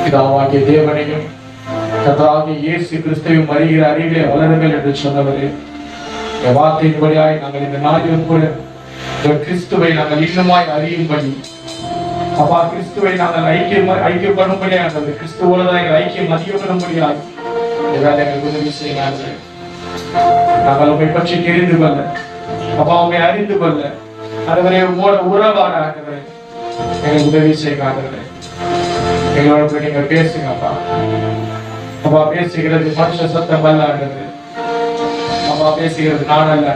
பிதாவாகிய தேவனையும் கர்த்தராகிய இயேசு கிறிஸ்துவையும் அறிகிற அறிவிலே வளருங்கள் என்று சொன்னவரே, வார்த்தையின்படியாய் நாங்கள் இந்த நாளிலும் கூட கிறிஸ்துவை நாங்கள் இன்னுமாய் அறியும்படி, அப்பா கிறிஸ்துவை நாங்கள் ஐக்கியப்படும்படியாக, கிறிஸ்துவோடு எங்கள் ஐக்கியம் அதிகப்படும்படியாக எங்களுக்கு உதவி செய்கிறார்கள். நாங்கள் உண்மை பற்றி தெரிந்து கொள்ள, அப்பா உண்மை அறிந்து கொள்ள, அதுவரை உங்களோட உறவாடாகிறவரை எங்களுக்கு உதவி செய்கிறார்கள். எங்களோட நீங்க பேசுங்க அப்பா. அப்பா பேசுகிறது மனுஷ சத்தம் அல்ல, அப்பா பேசுகிறது நான் அல்ல.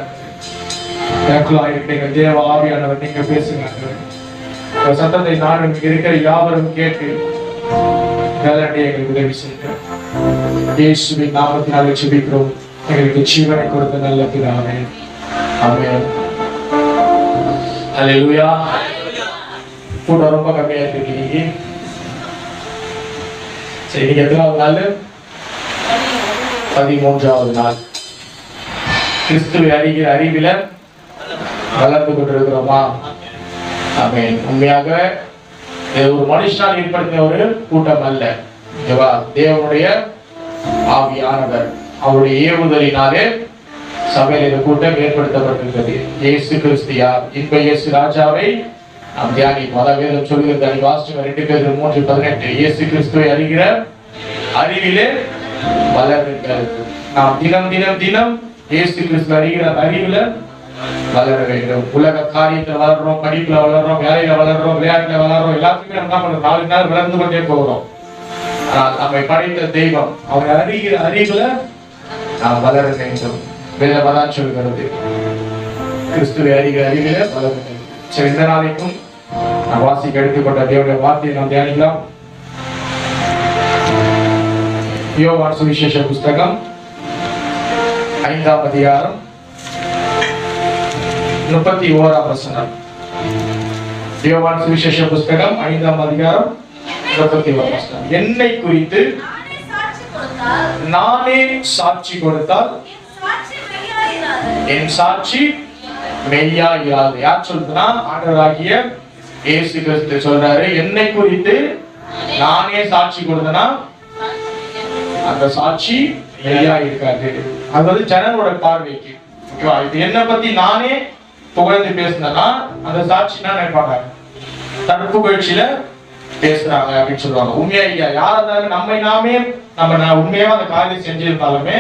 எனக்குள்ளா இருக்கிற தேவ ஆவியானவர் நீங்க பேசுங்க. சத்தத்தை நானும் இருக்கிற யாவரும் கேட்டு நல்லடைய எங்களுக்கு உதவி செய்ய இயேசுவின் நாமத்தினாலே ஜெபிக்கிறோம். எங்களுக்கு ஜீவனை கொடுத்த நல்ல பிதாவே, ஆமென். ஹல்லேலூயா. கூட ரொம்ப கம்மியா இருக்கீங்க. சரி, இன்னைக்கு எத்தனாவது நாள்? 13வது நாள். கிறிஸ்துவை அறிகிற அறிவில வளர்ந்து கொண்டிருக்கிறோமா? ஆமென். உண்மையாக ஒரு மனுஷனால் ஏற்படுத்தின ஒரு கூட்டம் அல்ல, தேவனுடைய ஆவியானவர் அவருடைய ஏவுதலினாலே சபையில் இந்த கூட்டம் ஏற்படுத்தப்பட்டிருக்கிறது. இயேசு கிறிஸ்து யார்? இன்ப இயேசு ராஜாவை நாம் தியானிப்போம். அதான் வேதம் சொல்லுகிறது, 2 பேதுரு 3:18, இயேசு கிறிஸ்துவை அறிகிற அறிவிலே வளருங்கள். நாம் தினம் தினம் தினம் இயேசு கிறிஸ்து அறிகிற அறிவில வளர வேண்டும். உலக காரியத்தில் வளர்றோம், படிப்புல வளர்றோம், வேலையில வளர்றோம், விளையாட்டுல வளர்றோம், எல்லாத்துக்குமே நம்ம என்ன பண்றோம்? 4 நாள் வளர்ந்து கொண்டே போகிறோம். ஆனால் நம்மை படைத்த தெய்வம் அவரை அறிகிற அறிவுல நாம் வளர வேண்டும். வேதம் சொல்கிறது, கிறிஸ்துவை அறிகிற அறிவில வளர வேண்டும். சரி, இந்த நாளைக்கும் நாம் வாசிக்க எடுத்துக்கொண்ட தேவனுடைய வார்த்தையை நாம் தியானிக்கலாம். யோவான் சுவிசேஷ புஸ்தகம் 5ஆம் அதிகாரம் 31ஆம் வசனம். யோவான் சுவிசேஷ புஸ்தகம் 5ஆம் அதிகாரம் 31ஆம் வசனம். என்னை குறித்து நானே சாட்சி கொடுத்தால் என் சாட்சி மெய்யா இராது. யார் சொல்றதுன்னா, ஆண்டவராகிய இயேசு கிறிஸ்து சொல்றாரு, என்னை குறித்து நானே சாட்சி கொடுத்தனா அந்த சாட்சி மெய்யா இருக்காது. அது வந்து ஜனங்களோட பார்வைக்கு. ஓகேவா? இது என்ன பத்தி நானே புகழ்ந்து பேசினா அந்த சாட்சி என்ன நினைப்பாங்க? தற்புகழ்ச்சியில பேசுறாங்க அப்படின்னு சொல்லுவாங்க. உண்மையா இல்லையா? யாரா இருந்தாலும் நம்மை நாமே நம்ம உண்மையா அந்த காரியம் செஞ்சிருந்தாலுமே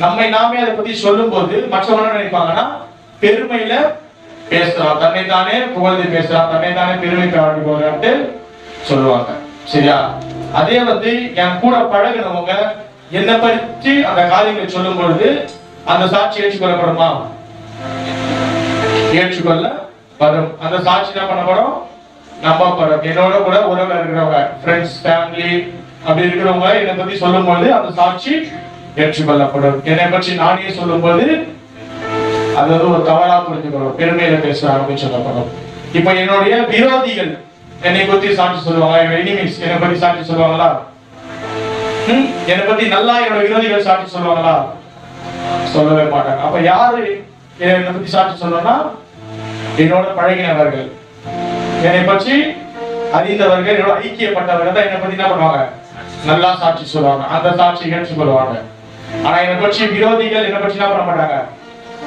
நம்மை நாமே அதை பத்தி சொல்லும் போது மற்றவங்க நினைப்பாங்கன்னா பெருமையில பேசுறான், தன்னை தானே புகழ்ந்து பேசுறான், தன்னை தானே பெருமை காட்டி போறான்ட்டு சொல்லுவாங்க. சரியா? அதே வந்து என் கூட பழகினவங்க என்னை பற்றி அந்த காரியங்களை சொல்லும் பொழுது அந்த சாட்சி ஏற்றுக்கொள்ளப்படுமா? ஏற்றுக்கொள்ளப்படும். அந்த சாட்சி என்ன பண்ணப்படும்? நம்பப்படும். என்னோட கூட உறவுல இருக்கிறவங்க, ஃப்ரெண்ட்ஸ், ஃபேமிலி அப்படி இருக்கிறவங்க என்னை பத்தி சொல்லும்போது அந்த சாட்சி ஏற்றுக்கொள்ளப்படும். என்னை பற்றி நானே சொல்லும்போது அது ஒரு தவறா புரிஞ்சுக்கணும், பெருமையில பேசுறாங்க அப்படின்னு சொல்லப்படும். இப்ப என்னுடைய விரோதிகள் என்னை பத்தி சாட்சி சொல்லுவாங்க, எனிமீஸ் என்னை பத்தி சாட்சி சொல்லுவாங்களா? என்னை பத்தி நல்லா என்னோட விரோதிகள் சாட்சி சொல்லுவாங்களா? சொல்லவே மாட்டாங்க. அப்ப யாரு என்னை பத்தி சாட்சி சொல்லணும்னா என்னோட பழகினவர்கள், என்னை பற்றி அறிந்தவர்கள், என்னோட ஐக்கியப்பட்டவர்கள் தான் என்னை பத்தி என்ன பண்ணுவாங்க? நல்லா சாட்சி சொல்லுவாங்க. அந்த சாட்சி ஏற்றுக்கொள்வாங்க. ஆனா என்னை பற்றி விரோதிகள் என்னை பற்றி என்ன பண்ண மாட்டாங்க?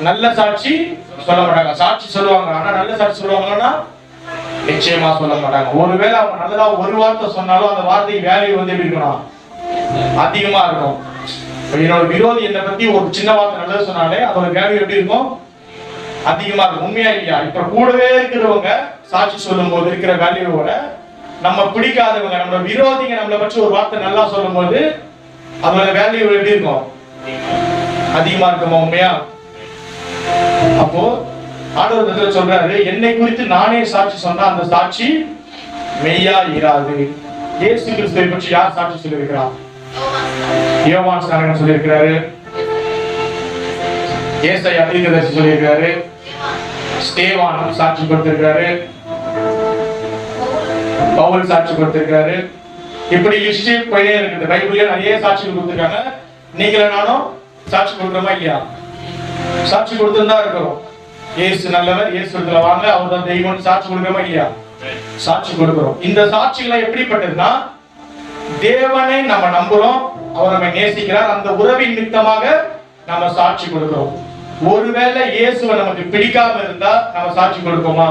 நல்ல சாட்சி சொல்ல மாட்டாங்க. சாட்சி சொல்லுவாங்க, ஆனா நல்ல சாட்சி சொல்லுவாங்கன்னா நிச்சயமா சொல்ல மாட்டாங்க. ஒருவேளை அவங்க நல்லதா ஒரு வார்த்தை சொன்னாலும் அந்த வார்த்தைக்கு வேல்யூ வந்து எப்படி இருக்கணும்? அதிகமா இருக்கும். என்னோட விரோதி என்னை பத்தி ஒரு சின்ன வார்த்தை நல்லது சொன்னாலே அதோட வேல்யூ எப்படி இருக்கும்? அதிகமா இருக்கும். உண்மையா இல்லையா? இப்ப கூடவே இருக்கிறவங்க சாட்சி சொல்லும் போது இருக்கிற வேல்யூவோட நம்ம பிடிக்காதவங்க, நம்மளோட விரோதிங்க நம்மளை பற்றி ஒரு வார்த்தை நல்லா சொல்லும் போது அதோட வேல்யூ எப்படி இருக்கும்? அதிகமா இருக்குமா? உண்மையா? அப்போ ஆண்டவர் சொல்றாரு, என்னை குறித்து நானே சாட்சி சொன்னா அந்த சாட்சி மெய்யா இராது. இயேசு கிறிஸ்துவை பற்றி யார் சாட்சி சொல்லியிருக்கிறார்? யோவான் ஸ்நானகன் சொல்லியிருக்கிறாரு, ஏசாயா தீர்க்கதரிசி சொல்லியிருக்கிறாரு, ஸ்தேவான் சாட்சி கொடுத்திருக்கிறாரு, பவுல் சாட்சி கொடுத்திருக்கிறாரு. இப்படி லிஸ்ட் போயிட்டே இருக்குது. பைபிள்ல நிறைய சாட்சிகள் கொடுத்திருக்காங்க. நீங்களும் நானும் சாட்சி கொடுக்கிறோமா இல்லையா? சாட்சி கொடுத்துதான் இருக்கிறோம். இயேசு நல்லவர், இயேசு இடத்துல வாங்க, அவர் தான் தெய்வம்னு சாட்சி கொடுக்கிறோமா இல்லையா? சாட்சி கொடுக்கிறோம். இந்த சாட்சிகள் எப்படிப்பட்டதுன்னா, தேவனை நம்ம நம்புறோம், அவர் நம்மை நேசிக்கிறார், அந்த உறவின் நிமித்தமாக நம்ம சாட்சி கொடுக்கிறோம். ஒருவேளை இயேசுவை நமக்கு பிடிக்காம இருந்தா நம்ம சாட்சி கொடுப்போமா?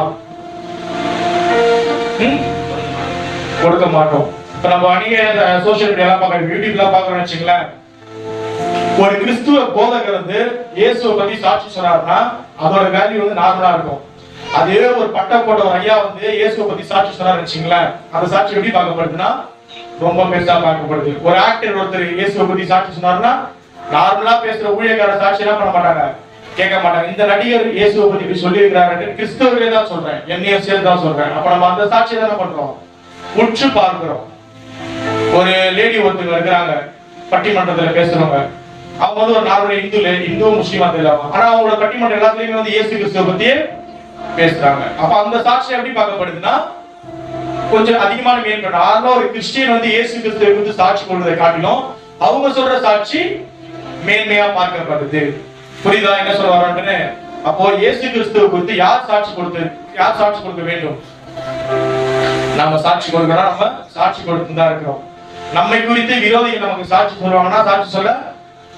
கொடுக்க மாட்டோம். இப்ப நம்ம அநேக சோசியல் மீடியா பாக்குறோம், யூடியூப்ல பாக்குறோம்னு வச்சுங்களேன். ஒரு கிறிஸ்துவ போதகர் வந்து இயேசுவை பத்தி சாட்சி சொன்னார்னா அதோட வேல்யூ வந்து நார்மலா இருக்கும். அதே ஒரு பட்ட போட்ட ஒரு ஐயா வந்து இயேசுவை பத்தி சாட்சி சொன்னார் வச்சுங்களேன், அந்த சாட்சி எப்படி பார்க்கப்படுதுன்னா ரொம்ப பெருசா பார்க்கப்படுது. ஒரு ஆக்டர் ஒருத்தர் இயேசுவை பத்தி சாட்சி சொன்னார்னா நார்மலா பேசுற ஊழியக்கார சாட்சி என்ன பண்ண மாட்டாங்க? கேட்க மாட்டாங்க. இந்த நடிகர் இயேசுவை பத்தி இப்படி சொல்லி இருக்கிறாரு, கிறிஸ்தவர்களே தான் சொல்றேன், என்னைய சேர்த்து தான் சொல்றேன். அப்ப நம்ம அந்த சாட்சியை தானே பண்றோம், உற்று பார்க்கிறோம். ஒரு லேடி ஒருத்தங்க இருக்கிறாங்க, பட்டிமன்றத்துல பேசுறவங்க. அவங்க வந்து ஒரு நார்மல் இந்து முஸ்லீமா தெரியலாம், ஆனா அவங்களோட பட்டிமன்றம் எல்லாத்துலயுமே வந்து இயேசு கிறிஸ்துவை பத்தியே பேசுறாங்க. அப்ப அந்த சாட்சி எப்படி பார்க்கப்படுதுன்னா கொஞ்சம் அதிகமான மேம்பட்ட. ஆனா ஒரு கிறிஸ்டியன் வந்து இயேசு கிறிஸ்துவை குறித்து சாட்சி கொள்வதை காட்டிலும் அவங்க சொல்ற சாட்சி மேன்மையா பார்க்கப்படுது. புரியுதா என்ன சொல்ல வரோன்னு? அப்போ இயேசு கிறிஸ்துவை குறித்து யார் சாட்சி கொடுக்க வேண்டும்? நம்ம சாட்சி கொடுக்கணும். நம்ம சாட்சி கொடுத்து தான் இருக்கிறோம். நம்மை குறித்து விரோதிகள் நமக்கு சாட்சி சொல்லுவாங்கன்னா சாட்சி சொல்ல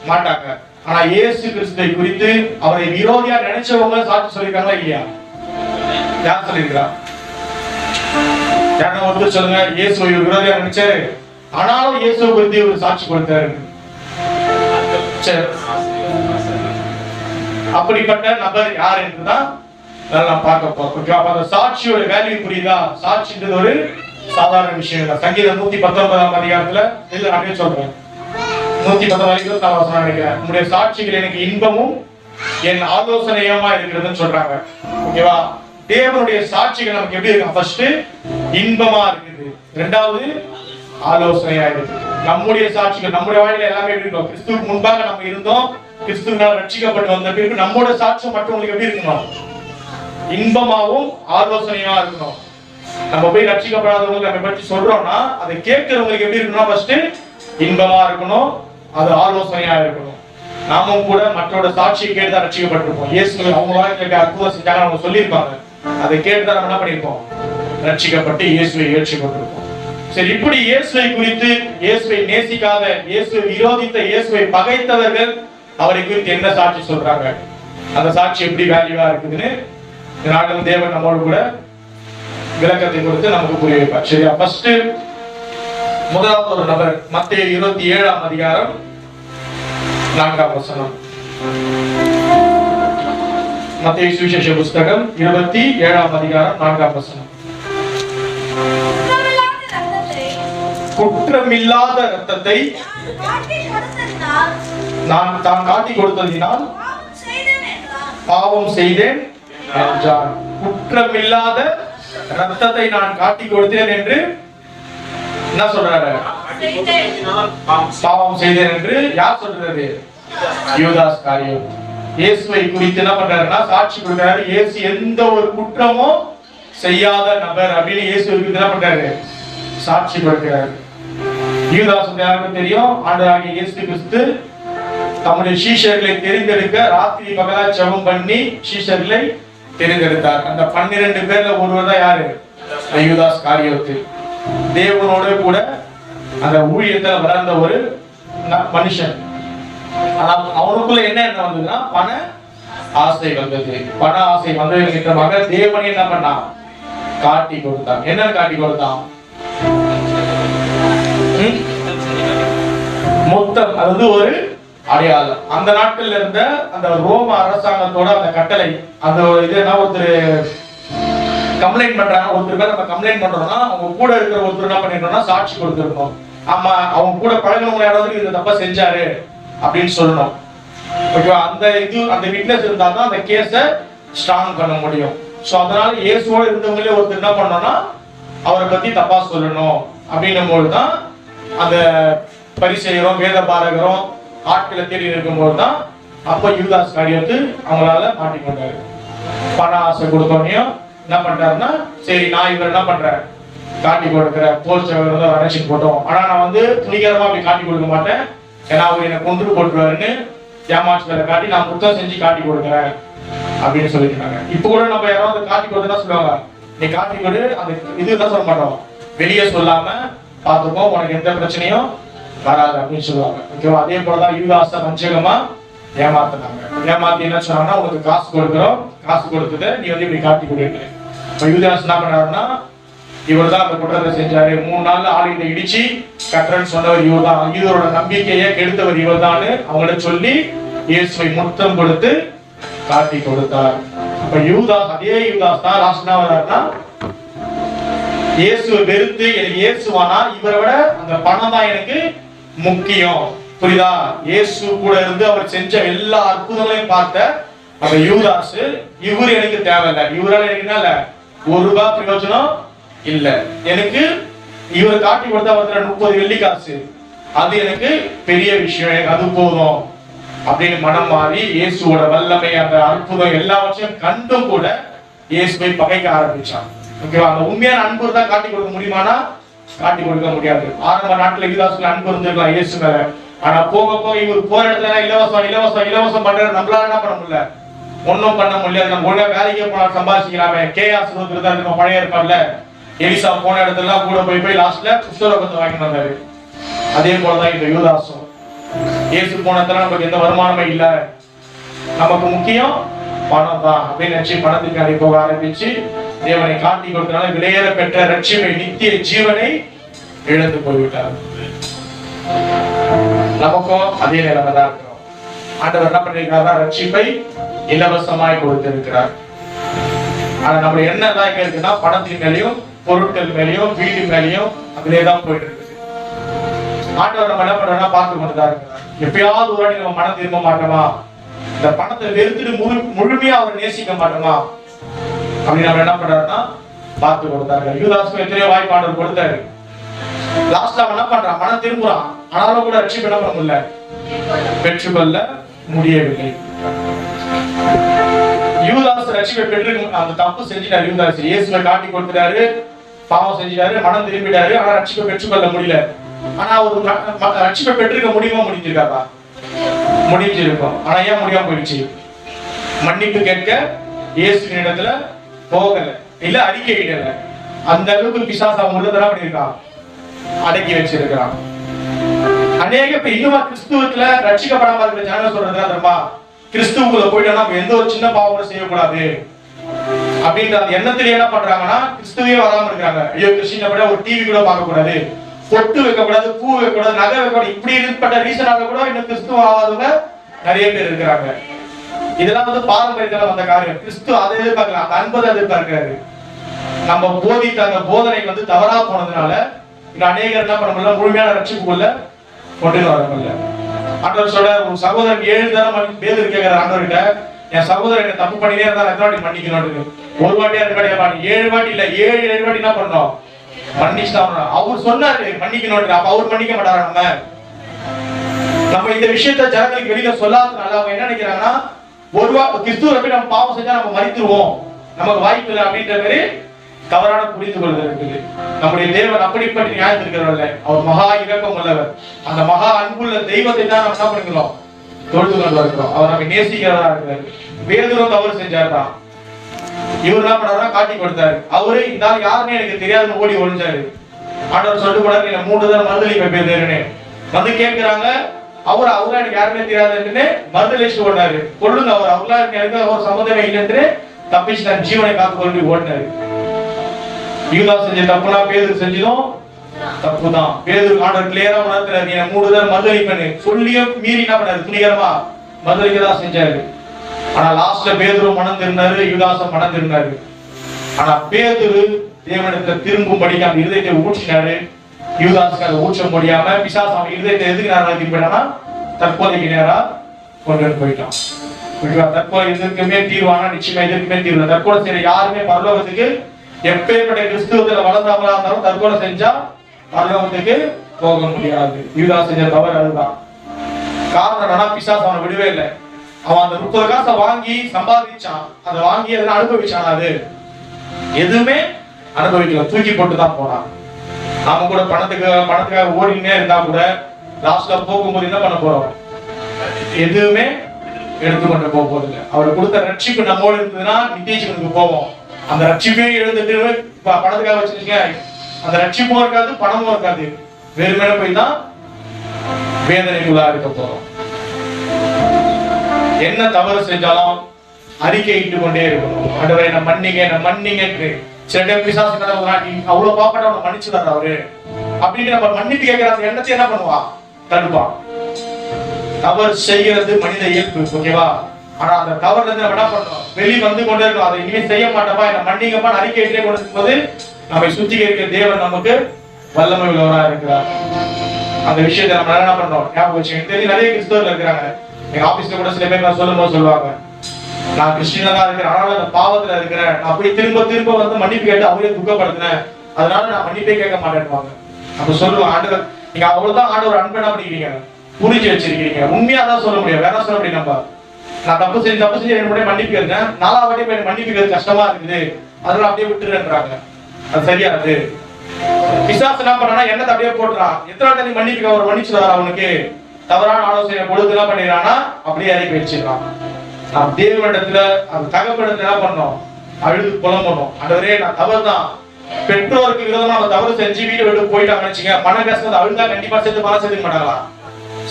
மாட்டாங்க. ஆனா இயேசு கிறிஸ்துவை குறித்து அவரை விரோதியா நினைச்சவங்க சாட்சி சொல்லிருக்காங்களா இல்லையா? யார் சொல்லிருக்கா? யாரும் ஒருத்தர் சொல்லுங்க, இயேசுவை விரோதியா நினைச்சாரு, ஆனாலும் இயேசுவை குறித்து ஒரு சாட்சி கொடுத்தாரு. அப்படிப்பட்ட நபர் யார் என்றுதான் நான் பார்க்க போறோம். அந்த சாட்சியோட வேல்யூ புரியுதா? சாட்சின்றது ஒரு சாதாரண விஷயம் இல்லை. சங்கீதம் 119ஆம் அதிகாரத்துல இல்ல அப்படியே சொல்றேன், 119 நினைக்கிறேன், உங்களுடைய சாட்சிகள் எனக்கு இன்பமும் என் ஆலோசனையுமா இருக்கிறதுன்னு சொல்றாங்க. ஓகேவா? தேவனுடைய சாட்சிகள் நமக்கு எப்படி இருக்கு? ஃபர்ஸ்ட் இன்பமா இருக்குது, இரண்டாவது ஆலோசனையா இருக்கு. நம்முடைய சாட்சிகள் நம்முடைய வாழ்க்கையில எல்லாமே எப்படி இருக்கும்? கிறிஸ்துவுக்கு முன்பாக நம்ம இருந்தோம், கிறிஸ்துவினால் ரட்சிக்கப்பட்டு வந்த பிறகு நம்மோட சாட்சி மற்றவங்களுக்கு எப்படி இருக்கணும்? இன்பமாவும் ஆலோசனையா இருக்கணும். நம்ம போய் ரட்சிக்கப்படாதவங்களுக்கு நம்ம பற்றி சொல்றோம்னா அதை கேட்கிறவங்களுக்கு எப்படி இருக்கணும்? ஃபர்ஸ்ட் இன்பமா இருக்கணும், அது ஆலோசனையா இருக்கணும். நாமும் கூட மற்றோட சாட்சியை கேட்டுதான் ரட்சிக்கப்பட்டிருப்போம். இயேசு அவங்க வாழ்க்கையில அற்புதம் செஞ்சாங்க அவங்க சொல்லியிருப்பாங்க, அதை கேட்டுதான் நம்ம என்ன பண்ணிருப்போம்? ரட்சிக்கப்பட்டு இயேசுவை ஏற்றுக்கொண்டிருப்போம். சரி, இப்படி இயேசுவை குறித்து, இயேசுவை நேசிக்காத, இயேசுவை விரோதித்த, இயேசுவை பகைத்தவர்கள் அவரை குறித்து என்ன சாட்சி சொல்றாங்க? அந்த சாட்சி எப்படி வேல்யூவா இருக்குதுன்னு நாளும் தேவன் நம்மோடு கூட விளக்கத்தை கொடுத்து நமக்கு புரிய வைப்பார். சரியா? ஃபர்ஸ்ட் முதலாவது ஒரு நபர், மத்தேயு 27ஆம் அதிகாரம் 4ஆம் வசனம். மத்தேயு சுவிசேஷ புஸ்தகம் 27ஆம் அதிகாரம் 4ஆம் வசனம். குற்றமில்லாத இரத்தத்தை நான் காட்டி கொடுத்ததினால் பாவம் செய்தேன் என்றார். குற்றமில்லாத ரத்தத்தை நான் காட்டி கொடுத்தேன் என்று என்ன சொல்றாரு? பாவம் செய்தேன் என்று யார் சொல்றது? யூதாஸ் காரியோத்து. இயேசுவை குறித்து என்ன பண்றாருன்னா சாட்சி கொடுக்கிறாரு. இயேசு எந்த ஒரு குற்றமும் செய்யாத நபர் அப்படின்னு இயேசுவுக்கு என்ன பண்றாரு? சாட்சி கொடுக்கிறாரு. யூதாஸ் யாருக்கும் தெரியும், ஆண்டவராகிய இயேசு கிறிஸ்து தம்முடைய சீஷர்களை தெரிந்தெடுக்க ராத்திரி பகலா ஜெபம் பண்ணி சீஷர்களை தெரிந்தெடுத்தார். அந்த 12 பேர்ல ஒருவர் தான் யாரு? யூதாஸ் காரியோத்து. தேவனோட கூட அந்த ஊழியத்தில் வளர்ந்த ஒரு மனுஷன். ஆனா அவனுக்குள்ள என்ன வந்ததுன்னா பண ஆசை வந்தது. பண ஆசை வந்தது நிமித்தமாக தேவனை என்ன பண்ணான்? காட்டி கொடுத்தான். என்ன காட்டி கொடுத்தான்? மொத்தம். அது ஒரு அடையாளம். அந்த நாட்கள்ல இருந்த அந்த ரோம அரசாங்கத்தோட அந்த கட்டளை, அந்த இது என்ன, ஒருத்தர் கம்ப்ளைண்ட் பண்றாங்க, ஒருத்தர் பேர் நம்ம கம்ப்ளைண்ட் பண்றோம்னா அவங்க கூட இருக்கிற ஒருத்தர் என்ன பண்ணிடணும்னா சாட்சி கொடுத்துருக்கோம். ஆமா, அவங்க கூட பழகினவங்க யாராவது இந்த தப்பா செஞ்சாரு அப்படின்னு சொல்லணும். ஓகேவா? அந்த இது அந்த விட்னஸ் இருந்தா தான் அந்த கேஸை ஸ்ட்ராங் பண்ண முடியும். ஸோ அதனால இயேசுவோட இருந்தவங்களே ஒருத்தர் என்ன பண்ணோம்னா அவரை பத்தி தப்பா சொல்லணும் அப்படின்னும் போதுதான் அந்த பரிசேயரும் வேத பாரகரும் ஆட்களை தேடி இருக்கும்போது தான் அப்ப யூதாஸ் காரியோத்து அவங்களால மாட்டிக்கொண்டாரு. பண ஆசை கொடுத்தோனையும் என்ன பண்றாருன்னா, சரி நான் இவர் என்ன பண்றேன், காட்டி கொடுக்குற போஸ்ட் அடைச்சி போட்டோம். ஆனா நான் வந்து துணிகரமா அப்படி காட்டி கொடுக்க மாட்டேன், ஏன்னா அவர் என்னை கொண்டு போட்டுருவாருன்னு ஏமாற்றுவதை காட்டி நான் புத்தகம் செஞ்சு காட்டி கொடுக்குறேன் அப்படின்னு சொல்லியிருக்காங்க. இப்ப கூட நம்ம யாராவது காட்டி கொடுத்தா சொல்லுவாங்க, நீ காட்டி கொடு, அந்த இது என்ன சொல்ல மாட்டோம், வெளியே சொல்லாம பார்த்துக்கோ, உனக்கு எந்த பிரச்சனையும் வராது அப்படின்னு சொல்லுவாங்க. ஓகேவா? அதே போலதான் யூதாஸை வஞ்சகமா ஏமாத்தினாங்க. ஏமாத்தி என்ன சொன்னாங்கன்னா, உனக்கு காசு கொடுக்குறோம், காசு கொடுத்ததை நீ வந்து இப்படி காட்டி கொடுக்கு. இப்ப யூதாஸ் என்ன பண்ணாருன்னா, இவர் தான் அந்த குற்றத்தை செஞ்சாரு, 3 நாள்ல ஆலயத்தை இடிச்சு கட்டுறன்னு சொன்னவர் இவர் தான், இவரோட நம்பிக்கையை கெடுத்தவர் இவர் தான் அவங்கள சொல்லி இயேசுவை முத்தம் கொடுத்து காட்டி கொடுத்தார். இப்ப யூதாஸ், அதே யூதாஸ் தான் லாஸ்ட் என்ன வர்றாருன்னா, இயேசுவை வெறுத்து எனக்கு இயேசுவானா இவரை விட அந்த பணம் தான் எனக்கு முக்கியம். புரியுதா? இயேசு கூட இருந்து அவர் செஞ்ச எல்லா அற்புதங்களையும் பார்த்த அந்த யூதாஸ், இவர் எனக்கு தேவையில்லை, இவரால் எனக்கு என்ன இல்ல, ₹1 பிரயோஜனம் இல்ல, எனக்கு இவர் காட்டி கொடுத்தா ஒருத்தர் 30 வெள்ளி காசு, அது எனக்கு பெரிய விஷயம், எனக்கு அது போதும் அப்படின்னு மனம் மாறி இயேசுவோட வல்லமை அந்த அற்புதம் எல்லாவற்றையும் கண்டும் கூட இயேசுவை பகைக்க ஆரம்பிச்சான். ஓகேவா? அந்த உண்மையான அன்பு தான் காட்டி கொடுக்க முடியுமானா காட்டி கொடுக்க முடியாது. ஆரம்ப நாட்டுல யூதாஸ்க்கு அன்பு இருந்திருக்கலாம் இயேசு மேல. ஆனா போக போக இவர் போற இடத்துல இலவசம் இலவசம் இலவசம் பண்றது நம்மளால என்ன பண்ண முடியல, ஒன்னும் பண்ண முடியாது. நம்ம ஒழுங்கா வேலைக்கே போனா சம்பாதிச்சிக்கலாமே. கேஆஸ் தான் நம்ம பழைய இருப்பார்ல, எலிசா போன இடத்துல கூட போய் லாஸ்ட்ல புஸ்தகத்தை வாங்கிட்டு வந்தாரு. அதே போலதான் இந்த யூதாசும். இயேசு போனதுல நமக்கு எந்த வருமானமும் இல்ல, நமக்கு முக்கியம் பணம் தான் அப்படின்னு நினைச்சு பணத்துக்கு அடி போக ஆரம்பிச்சு தேவனை காட்டி கொடுத்தனால விலையேற பெற்ற ரட்சிப்பை, நித்திய ஜீவனை இழந்து போய்விட்டார். நமக்கும் அதே நிலைமை தான் இருக்கிறோம். ஆண்டவர் என்ன பண்ணிருக்காருன்னா ரட்சிப்பை இலவசமாய் கொடுத்திருக்கிறார். ஆனா நம்ம என்னதான் இங்க இருக்குன்னா பணத்தின் மேலையும் பொருட்கள் மேலையும் வீடு மேலையும் அதிலேதான் போயிட்டு இருக்குது. ஆண்டவர் நம்ம என்ன பண்றோம்னா பார்த்து கொண்டுதான் இருக்கிறார். எப்பயாவது ஒரு வாட்டி நம்ம மனம் திரும்ப மாட்டோமா, இந்த பணத்தை வெறுத்துட்டு முழுமையா அவரை நேசிக்க மாட்டோமா அப்படின்னு நம்ம என்ன பண்றாருன்னா பார்த்து கொடுத்தாரு. யூதாஸ்க்கு எத்தனையோ வாய்ப்பு ஆண்டவர் கொடுத்தாரு. லாஸ்ட் அவன் என்ன பண்றான், மனம் திரும்புறான், ஆனாலும் கூட ரட்சிப்பு என்ன பண்ண முடியல, பெற்றுக்கொள்ள முடியவில்லை. யூதாஸ் ரட்சிப்பை பெற்று அந்த தப்பு செஞ்சிட்டாரு. யூதாஸ் இயேசுவை காட்டி கொடுத்துட்டாரு, பாவம் செஞ்சிட்டாரு, மனம் திரும்பிட்டாரு, ஆனா ரட்சிப்பை பெற்றுக்கொள்ள முடியல. ஆனா ஒரு ரட்சிப்பை பெற்றிருக்க முடியுமா, முடிஞ்சிருக்காப்பா, முடிஞ்சிருக்கும். ஆனா ஏன் முடியாம போயிடுச்சு, மன்னிப்பு கேட்க இயேசுவின் இடத்துல போகல, இல்ல அறிக்கை இடல. அந்த அளவுக்கு பிசாசு அவங்க உள்ளதெல்லாம் பண்ணிருக்கான், அடக்கி வச்சிருக்கிறான். அநேக பேர் இன்னுமா கிறிஸ்துவத்துல ரட்சிக்கப்படாம இருக்கிற ஜனங்க சொல்றதுன்னா, கிறிஸ்துவுக்குள்ள போயிட்டா நம்ம எந்த ஒரு சின்ன பாவம் செய்யக்கூடாது அப்படின்ற அந்த எண்ணத்திலே என்ன பண்றாங்கன்னா கிறிஸ்துவே வராம இருக்காங்க. ஐயோ கிறிஸ்டியன் ஒரு டிவி கூட பார்க்க கூடாது, பொட்டு வைக்க கூடாது, பூ வைக்க கூடாது, நகை வைக்க கூடாது, இப்படி ஏற்பட்ட ரீசனால கூட இன்னும் கிறிஸ்துவ ஆகாதவங்க நிறைய பேர் இருக்கிறாங்க. இதெல்லாம் வந்து பாரம்பரியத்துல வந்த காரியம். கிறிஸ்து அதை எதிர்பார்க்கலாம், அந்த அன்பதை எதிர்பார்க்கிறாரு. நம்ம போதித்த அந்த போதனை வந்து தவறா போனதுனால இந்த அநேகர் என்ன பண்ண முடியல, முழுமையான ரட்சிப்புக்குள்ள கொண்டு வர முடியல. ஆண்டவர் சொல்ற, ஒரு சகோதரன் 7 தரம் பேர் கேட்கிற ஆண்டவர்கிட்ட, என் சகோதரன் தப்பு பண்ணினே இருந்தா எத்தனை வாட்டி மன்னிக்கணும்? ஒரு வாட்டியா 2 வாட்டி 7 வாட்டி இல்ல 7 வாட்டி என்ன பண்றோம்? மன்னிச்சுதான். அவர் சொன்னாரு மன்னிக்கணும், அப்ப அவர் மன்னிக்க மாட்டாரா? நம்ம இந்த விஷயத்த ஜனங்களுக்கு வெளியில சொல்லாதனால அவங்க என்ன நினைக்கிறாங்கன்னா, கிறிஸ்துவ போய் நம்ம பாவம் செஞ்சா நம்ம மறித்துருவோம், நமக்கு வாய்ப்பு இல்லை அப்படின்ற மாதிரி தவறான புரிந்து கொள்வது இருக்குது. நம்முடைய தேவன் அப்படிப்பட்ட நியாயம் இருக்கிறவர்ல, அவர் மகா இரக்கம் உள்ளவர். அந்த மகா அன்புள்ள தெய்வத்தை தான் நம்ம என்ன பண்ணிக்கிறோம்? தொழுது கொண்டு இருக்கிறோம். அவர் நம்ம நேசிக்கிறதா இருக்கிறார். பேதுரு தவறு செஞ்சாருதான், இவர் என்ன பண்ணாருன்னா காட்டி கொடுத்தாரு. அவரு இந்த யாருன்னு எனக்கு தெரியாதுன்னு ஓடி ஒழிஞ்சாரு. ஆண்டவர் சொல்லிட்டு போனாரு, நீங்க 3 தடவை மறுதலிக்க பேசுறேன்னு வந்து கேட்கிறாங்க. அவரா எனக்கு யாருமே தெரியாதுன்னு மறுதலிச்சு ஓடினாரு. கொள்ளுங்க அவரா எனக்கு அவர் சம்மந்தமே இல்லைன்னு தப்பிச்சு தன் ஜீவனை காத்து கொண்டு ஓடினாரு. யூதாஸ் செஞ்ச தப்புனா பேதுரு செஞ்சதும் தப்புதான். பேதுரு ஆண்டவர் கிளியரா உணர்த்துறாரு, நீ 3 தடவை மறுதலிப்பேன்னு சொல்லியும் மீறி என்ன பண்ணாரு? துணிகரமா மறுதலிக்கதான் செஞ்சாரு. ஆனா லாஸ்ட்ல பேதுரு மனம் திருந்தாரு, யூதாஸும் மனம் திருந்தாரு. ஆனா பேதுரு தேவனிடத்தை திரும்பும்படிக்கு அந்த இருதயத்தை ஊற்றினாரு. யூதாஸுக்கு அதை ஊற்ற முடியாம பிசாசு அவன் இருதயத்தை எதுக்கு தற்கொலைக்கு நேரா கொண்டு போயிட்டான். தற்கொலை இதற்குமே தீர்வானா? நிச்சயமா இதற்குமே தீர்வு. தற்கொலை செய்யற யாருமே பரலோகத்துக்கு எப்பேற்பட்ட கிறிஸ்துவத்துல வளர்ந்தவங்களா இருந்தாலும் தற்கொலை செஞ்சா பரலோகத்துக்கு போக முடியாது. யூதாஸ் செஞ்ச தவறு அதுதான். காரணம் என்னன்னா, பிசாசு அவனை விடவே இல்லை. அவன் அந்த 30 காசை வாங்கி சம்பாதிச்சான், அதை வாங்கி எதனா அனுபவிச்சான்? அது எதுவுமே அனுபவிக்கல, தூக்கி போட்டுதான் போனான். நாம கூட பணத்துக்காக ஓடினே இருந்தா கூட லாஸ்ட்ல போகும்போது என்ன பண்ண போறோம்? எதுவுமே எடுத்துக்கொண்டு போக போதில்லை. அவர் கொடுத்த ரட்சிப்பு நம்மோடு இருந்ததுன்னா நித்திய ஜீவனுக்கு போவோம். அந்த ரட்சிப்பே எழுந்துட்டு பணத்துக்காக வச்சிருக்கீங்க, அந்த ரட்சிப்பும் இருக்காது, பணமும் இருக்காது, வெறுமையில போய் தான் வேதனைக்குள்ளா இருக்க போறோம். என்ன தவறு செஞ்சாலும் அறிக்கையிட்டு கொண்டே இருக்கணும். ஆண்டவரே என்ன மன்னிங்க. சில டைம் பிசாசு அவ்வளவு பாப்பாட்ட அவனை மன்னிச்சுதாரு அவரு அப்படின்னு நம்ம மன்னிப்பு கேட்கிற அந்த எண்ணத்தை என்ன பண்ணுவான்? தடுப்பான். தவறு செய்கிறது மனித இயல்பு, ஓகேவா? ஆனா அந்த தவறுல இருந்து நம்ம என்ன பண்றோம்? வெளி வந்து கொண்டே இருக்கோம். அதை இனிமே செய்ய மாட்டோமா, என்ன மன்னிங்கப்பா அறிக்கையிட்டே கொண்டு இருக்கும்போது நம்மை சுத்திகரிக்கிற தேவன் நமக்கு வல்லமை உள்ளவரா இருக்கிறார். அந்த விஷயத்தை நம்ம என்ன பண்றோம்? ஞாபகம் வச்சுக்கோங்க. தெரியும், நிறைய கிறிஸ்தவர்கள் இருக்கிறாங்க. எங்க ஆபீஸ்ல கூட சில பேர் சொல்லும் போது சொல்லுவாங்க, நான் கிறிஸ்டியனா தான் இருக்கிறேன், ஆனாலும் அந்த பாவத்துல இருக்கிறேன், நான் அப்படி திரும்ப வந்து மன்னிப்பு கேட்டு அவரே துக்கப்படுத்தினேன், அதனால நான் மன்னிப்பே கேட்க மாட்டேன்னுவாங்க. அப்ப சொல்லுவாங்க, ஆண்டவர் நீங்க அவ்வளவுதான் ஆண்டவர் அன்பு என்ன பண்ணிக்கிறீங்க, புரிஞ்சு வச்சிருக்கீங்க. உண்மையா தான் சொல்ல முடியும், வேற சொல்ல முடியும். நம்ம நான் தப்பு செஞ்சு என்னுடைய மன்னிப்பு கேட்கிறேன், 4ஆவது வாட்டி போய் மன்னிப்பு கேட்க கஷ்டமா இருக்குது, அதனால அப்படியே விட்டுறேன்றாங்க. அது சரியாது. பிசாசு என்ன பண்ணா என்னத்தை அப்படியே போட்டுறான். எத்தனை தண்ணி மன்னிப்பு அவர் மன்னிச்சுறாரு, அவனுக்கு தவறான ஆலோசனை பொழுது என்ன பண்ணிடுறான்னா அப்படியே இறக்கி வச்சிடறான். நாம் தேவனிடத்துல அந்த தகப்பனிடத்துல என்ன பண்ணோம்? அழுது புலம்பணும். ஆண்டவரே நான் தவறு தான், பெற்றோருக்கு விரோதமா நம்ம தவறு செஞ்சு வீட்டை விட்டு போயிட்டாங்கன்னு வச்சுங்க, மன கஷ்டம் அழுதா கண்டிப்பா சேர்த்து பணம் சேர்த்துக்க மாட்டாங்களா?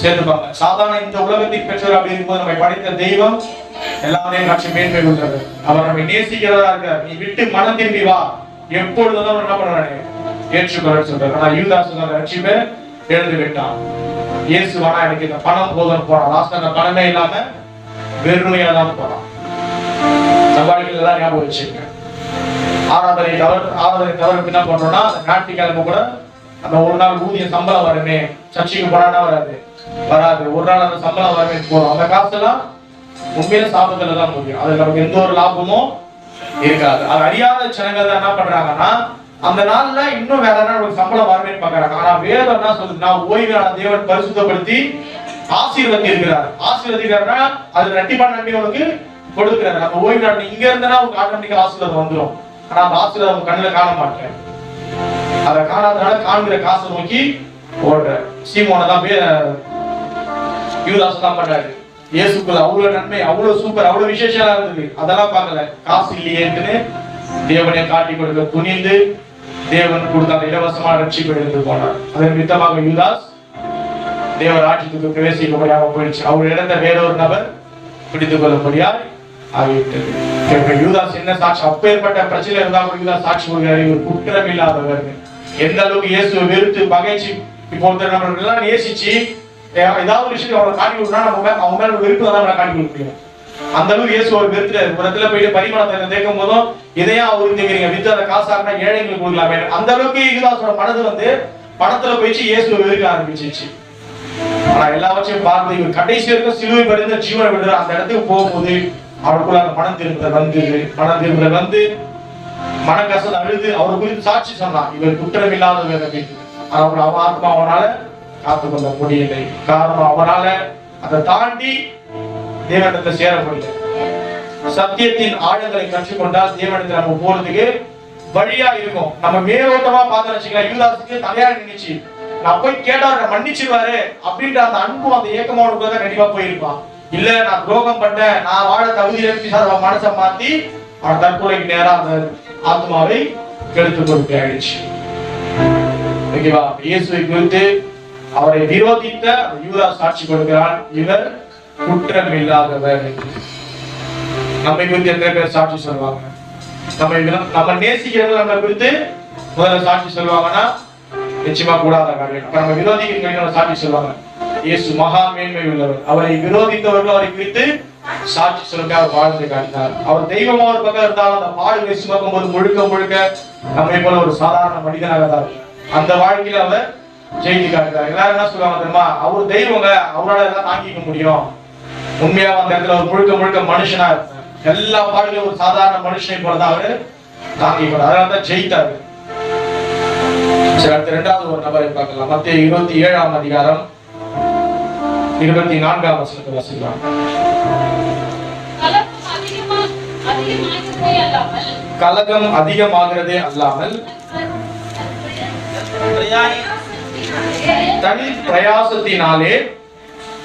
சேர்த்துப்பாங்க. சாதாரண இந்த உலகத்தின் பெற்றோர் அப்படி இருக்கும்போது நம்ம படைத்த தெய்வம் எல்லாரையும் காட்சி மேன்மை கொண்டது. அவர் நம்மை நேசிக்கிறதா இருக்க, நீ விட்டு மனம் திரும்பி வா, எப்பொழுதும் என்ன பண்றானே ஏற்றுக்கொள்ள சொல்றாரு. ஆனா யூதாஸ் ரட்சிப்பை எழுந்து விட்டான். இயேசு வேணா எனக்கு இந்த பணம் போதும்னு போறான். லாஸ்ட் அந்த பணமே இல்லாம வெறுமையா தான் போறான். சவால்கள் எல்லாம் ஞாபகம் வச்சுக்க. ஆராதனை தவறு என்ன பண்றோம்னா, ஞாயிற்றுக்கிழமை கூட அந்த ஒரு நாள் ஊதிய சம்பளம் வருமே, சர்ச்சைக்கு போனா வராது, ஒரு நாள் அந்த சம்பளம் வருமே போறோம். அந்த காசெல்லாம் உண்மையில சாபத்துல தான் முடியும். அது நமக்கு எந்த ஒரு லாபமும் இருக்காது. அது அறியாத ஜனங்கள் என்ன பண்றாங்கன்னா, அந்த நாள்ல இன்னும் வேற ஒரு சம்பளம் வருமேன்னு பாக்குறாங்க. ஆனா வேதம் என்ன சொல்லுது? நான் ஓய்வான தேவன் பரிசுத்தப்படுத்தி ஆசீர்வதி இருக்கிறார். ஆசீர்வதிக்கிறார்னா அது ரெட்டிப்பான நன்மை உனக்கு கொடுக்கிறாரு. நம்ம ஓய்வு நாள் இங்க இருந்தா உங்களுக்கு ஆட்டோமேட்டிக்கா ஆசீர்வாதம் வந்துடும். ஆனா அந்த ஆசீர்வாதம் கண்ணுல காண மாட்டேன். அதை காணாதனால காண்கிற காசை நோக்கி ஓடுற. சீமோனை தான் யூதாஸ் தான் பண்றாரு. இயேசுக்குள்ள அவ்வளவு நன்மை, அவ்வளவு சூப்பர், அவ்வளவு விசேஷமா இருந்தது, அதெல்லாம் பார்க்கல. காசு இல்லையேன்னு தேவனை காட்டி கொடுக்க துணிந்து தேவன் கொடுத்த அந்த இலவசமான ரட்சிப்பை எடுத்து போனார். அதன் மித்தமாக யூதாஸ் தேவ ராஜ்யத்துக்கு பிரவேசிக்க முடியாம போயிடுச்சு. அவர் இடத்த வேறொரு நபர் பிடித்துக் கொள்ளும்படியாய் ஆகிவிட்டது. யூதாஸ் என்ன சாட்சி? அப்பேற்பட்ட பிரச்சனை இருந்தா யூதாஸ் சாட்சி கொடுக்கிறார், இவர் குற்றம் இல்லாதவர். எந்த அளவுக்கு இயேசுவை வெறுத்து பகைச்சு, இப்போ ஒருத்தர் நம்ம எல்லாம் நேசிச்சு ஏதாவது ஒரு விஷயம் அவரை காட்டி கொடுத்தா நம்ம அவங்க மேல வெறுப்பு தான் நம்மளை காட்டி கொடுக்க முடியும். அந்த அளவுக்கு இயேசு அவர் வெறுத்துறாரு. ஒரு இடத்துல போயிட்டு பரிமாணத்தை தேக்கும் போதும் இதையா அவருக்கு கேட்கிறீங்க, வித்து அதை காசாருன்னா ஏழைங்களுக்கு கொடுக்கலாமே. அந்த அளவுக்கு யூதாஸோட மனது பணத்துல போயிடுச்சு, இயேசுவை வெறுக்க ஆரம்பிச்சிச்சு. ஆனா எல்லாவற்றையும் பார்த்து இவர் கடைசி வரைக்கும் சிலுவை பறிந்த ஜீவனை விடுற அந்த இடத்துக்கு போகும்போது அவருக்குள்ள அந்த மனம் திரும்புதல் வந்து மனக்கசல் அழுது அவர் குறித்து சாட்சி சொன்னான், இவர் குற்றம் இல்லாதவர் அப்படின்னு. அவன் ஆத்மா அவனால காத்துக்கொள்ள முடியலை. காரணம் அவனால அதை தாண்டி தேவனிடத்தை சேர முடியல. சத்தியத்தின் ஆழங்களை கற்றுக்கொண்டால் தேவனிடத்தில் நம்ம போறதுக்கு வழியா இருக்கும். நம்ம மேலோட்டமா பார்த்து வச்சுக்கலாம், யூதாசுக்கு தலையா நினைச்சு நான் போய் கேட்டா மன்னிச்சிருவாரு அப்படின்ற அந்த அன்பும் அந்த ஏக்கமா தான் கண்டிப்பா போயிருப்பான். இல்ல நான் துரோகம் பண்ணேன், நான் வாழ தகுதி மனசை மாத்தி அவன் தற்கொலைக்கு நேரம் அந்த ஆத்மாவை கெடுத்து கொடுத்து ஆயிடுச்சு. ஓகேவா? இயேசுவை குறித்து அவரை விரோதித்த யூதாஸ் சாட்சி கொடுக்கிறான், இவர் குற்றம் இல்லாதவர். நம்மை குறித்து எத்தனை பேர் சாட்சி சொல்லுவாங்க? நம்ம நேசிக்கிறவங்க நம்ம குறித்து முதல்ல சாட்சி சொல்லுவாங்கன்னா நிச்சயமா கூடாத காரியம். அப்ப நம்ம விரோதிகள் சாட்சி சொல்லுவாங்க, இயேசு மகா மேன்மை உள்ளவர், அவரை விரோதித்தவர்கள் அவரை குறித்து சாட்சி சொல்ல அவர் வாழ்ந்து காட்டினார். அவர் தெய்வமா ஒரு பக்கம் இருந்தாலும் அந்த பாடுகளை சுமக்கும் போது முழுக்க நம்மை போல ஒரு சாதாரண மனிதனாக தான் அந்த வாழ்க்கையில அவர் ஜெயித்து காட்டினார். எல்லாரும் என்ன சொல்லுவாங்க தெரியுமா, அவர் தெய்வங்க, அவரால் எல்லாம் தாங்கிக்க முடியும். உண்மையா அந்த இடத்துல ஒரு முழுக்க மனுஷனா இருப்பார். எல்லா பாடுகளையும் ஒரு சாதாரண மனுஷனை போலதான் அவரு தாங்கிக்கிறார். அதனாலதான் ஜெயித்தாரு. சரி, அடுத்த இரண்டாவது ஒரு நபரை பார்க்கலாம். மத்தேயு 27ஆம் அதிகாரம் 24ஆம் வசனத்தை வாசிக்கலாம். கலகம் அதிகமாகிறதே அல்லாமல் தனி பிரயாசத்தினாலே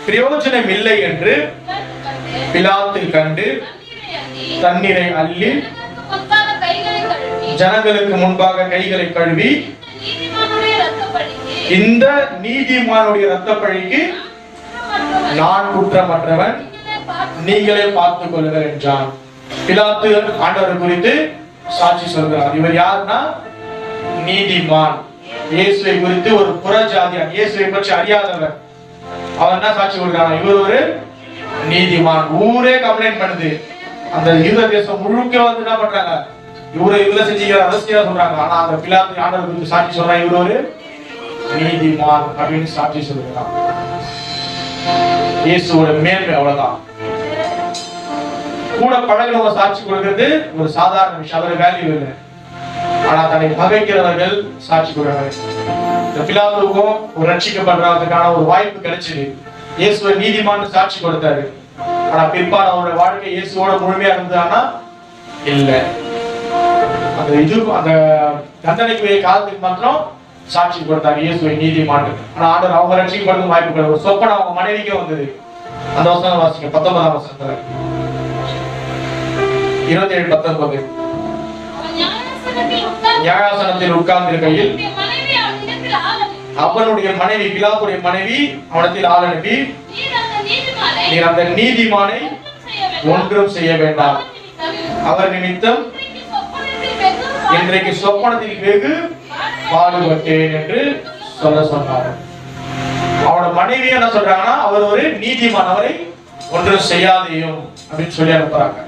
பிரயோஜனம் இல்லை என்று பிலாத்து கண்டு தண்ணீரை அள்ளி ஜனங்களுக்கு முன்பாக கைகளை கழுவி, இந்த நீதிமானுடைய இரத்த பழிக்கு நான் குற்றமற்றவன், நீங்களே பார்த்துக் கொள்ளுங்கள் என்றான். பிலாத்து ஆண்டவர் குறித்து சாட்சி சொல்கிறார். இவர் யாருன்னா நீதிமான். இயேசுவை குறித்து ஒரு புறஜாதியான், இயேசுவை பற்றி அறியாதவர், அவர் என்ன சாட்சி கொடுக்கிறார்? இவர் ஒரு நீதிமான். ஊரே கம்ப்ளைண்ட் பண்ணுது, அந்த யூத தேசம் முழுக்க வந்து என்ன பண்றாங்க, இவரை இவ்வளவு செஞ்சுக்கிற அரசியா சொல்றாங்க. ஆனா அந்த பிலாத்து ஆண்டவர் குறித்து சாட்சி சொல்றாங்க, இவர் ஒரு நீதிமான் அப்படின்னு சாட்சி சொல்கிறார். இயேசுவோட மேன்மை அவ்வளவுதான். கூட பழகினவங்க சாட்சி கொடுக்கிறது ஒரு சாதாரண விஷயம், அதோட வேல்யூ இல்லை. ஆனா தன்னை பகைக்கிறவர்கள் சாட்சி கொடுக்கிறார்கள். இந்த பிலாத்துவுக்கும் ஒரு ரட்சிக்கப்படுறதுக்கான ஒரு வாய்ப்பு கிடைச்சது. இயேசுவை நீதிமான் சாட்சி கொடுத்தாரு. ஆனா பிற்பாடு அவருடைய வாழ்க்கை இயேசுவோட முழுமையா இருந்தான்னா இல்ல. அந்த அந்த தண்டனைக்கு காலத்துக்கு மாத்திரம் சாட்சி கொடுத்தாரு இயேசுவை நீதிமான். ஆனா ஆண்டவர் அவங்க ரட்சிக்கப்படுறது வாய்ப்பு கிடையாது. ஒரு சொப்பனம் அவங்க மனைவிக்கே வந்தது. அந்த வசனம் வாசிக்க 19ஆம் வசனத்துல 27:19. நியாயாசனத்தில் உட்கார்ந்து இருக்கையில் அவனுடைய மனைவி, பிலாத்துடைய மனைவி அவனிடத்தில் ஆள் அனுப்பி, நீர் அந்த நீதிமானை ஒன்றும் செய்ய வேண்டாம், அவர் நிமித்தம் இன்றைக்கு சொப்பனத்தில் வெகு பாடுபட்டேன் என்று சொன்னார். அவனோட மனைவி என்ன சொல்றாங்கன்னா, அவர் ஒரு நீதிமான், அவரை ஒன்றும் செய்யாதையும் அப்படின்னு சொல்லி அனுப்புறாங்க.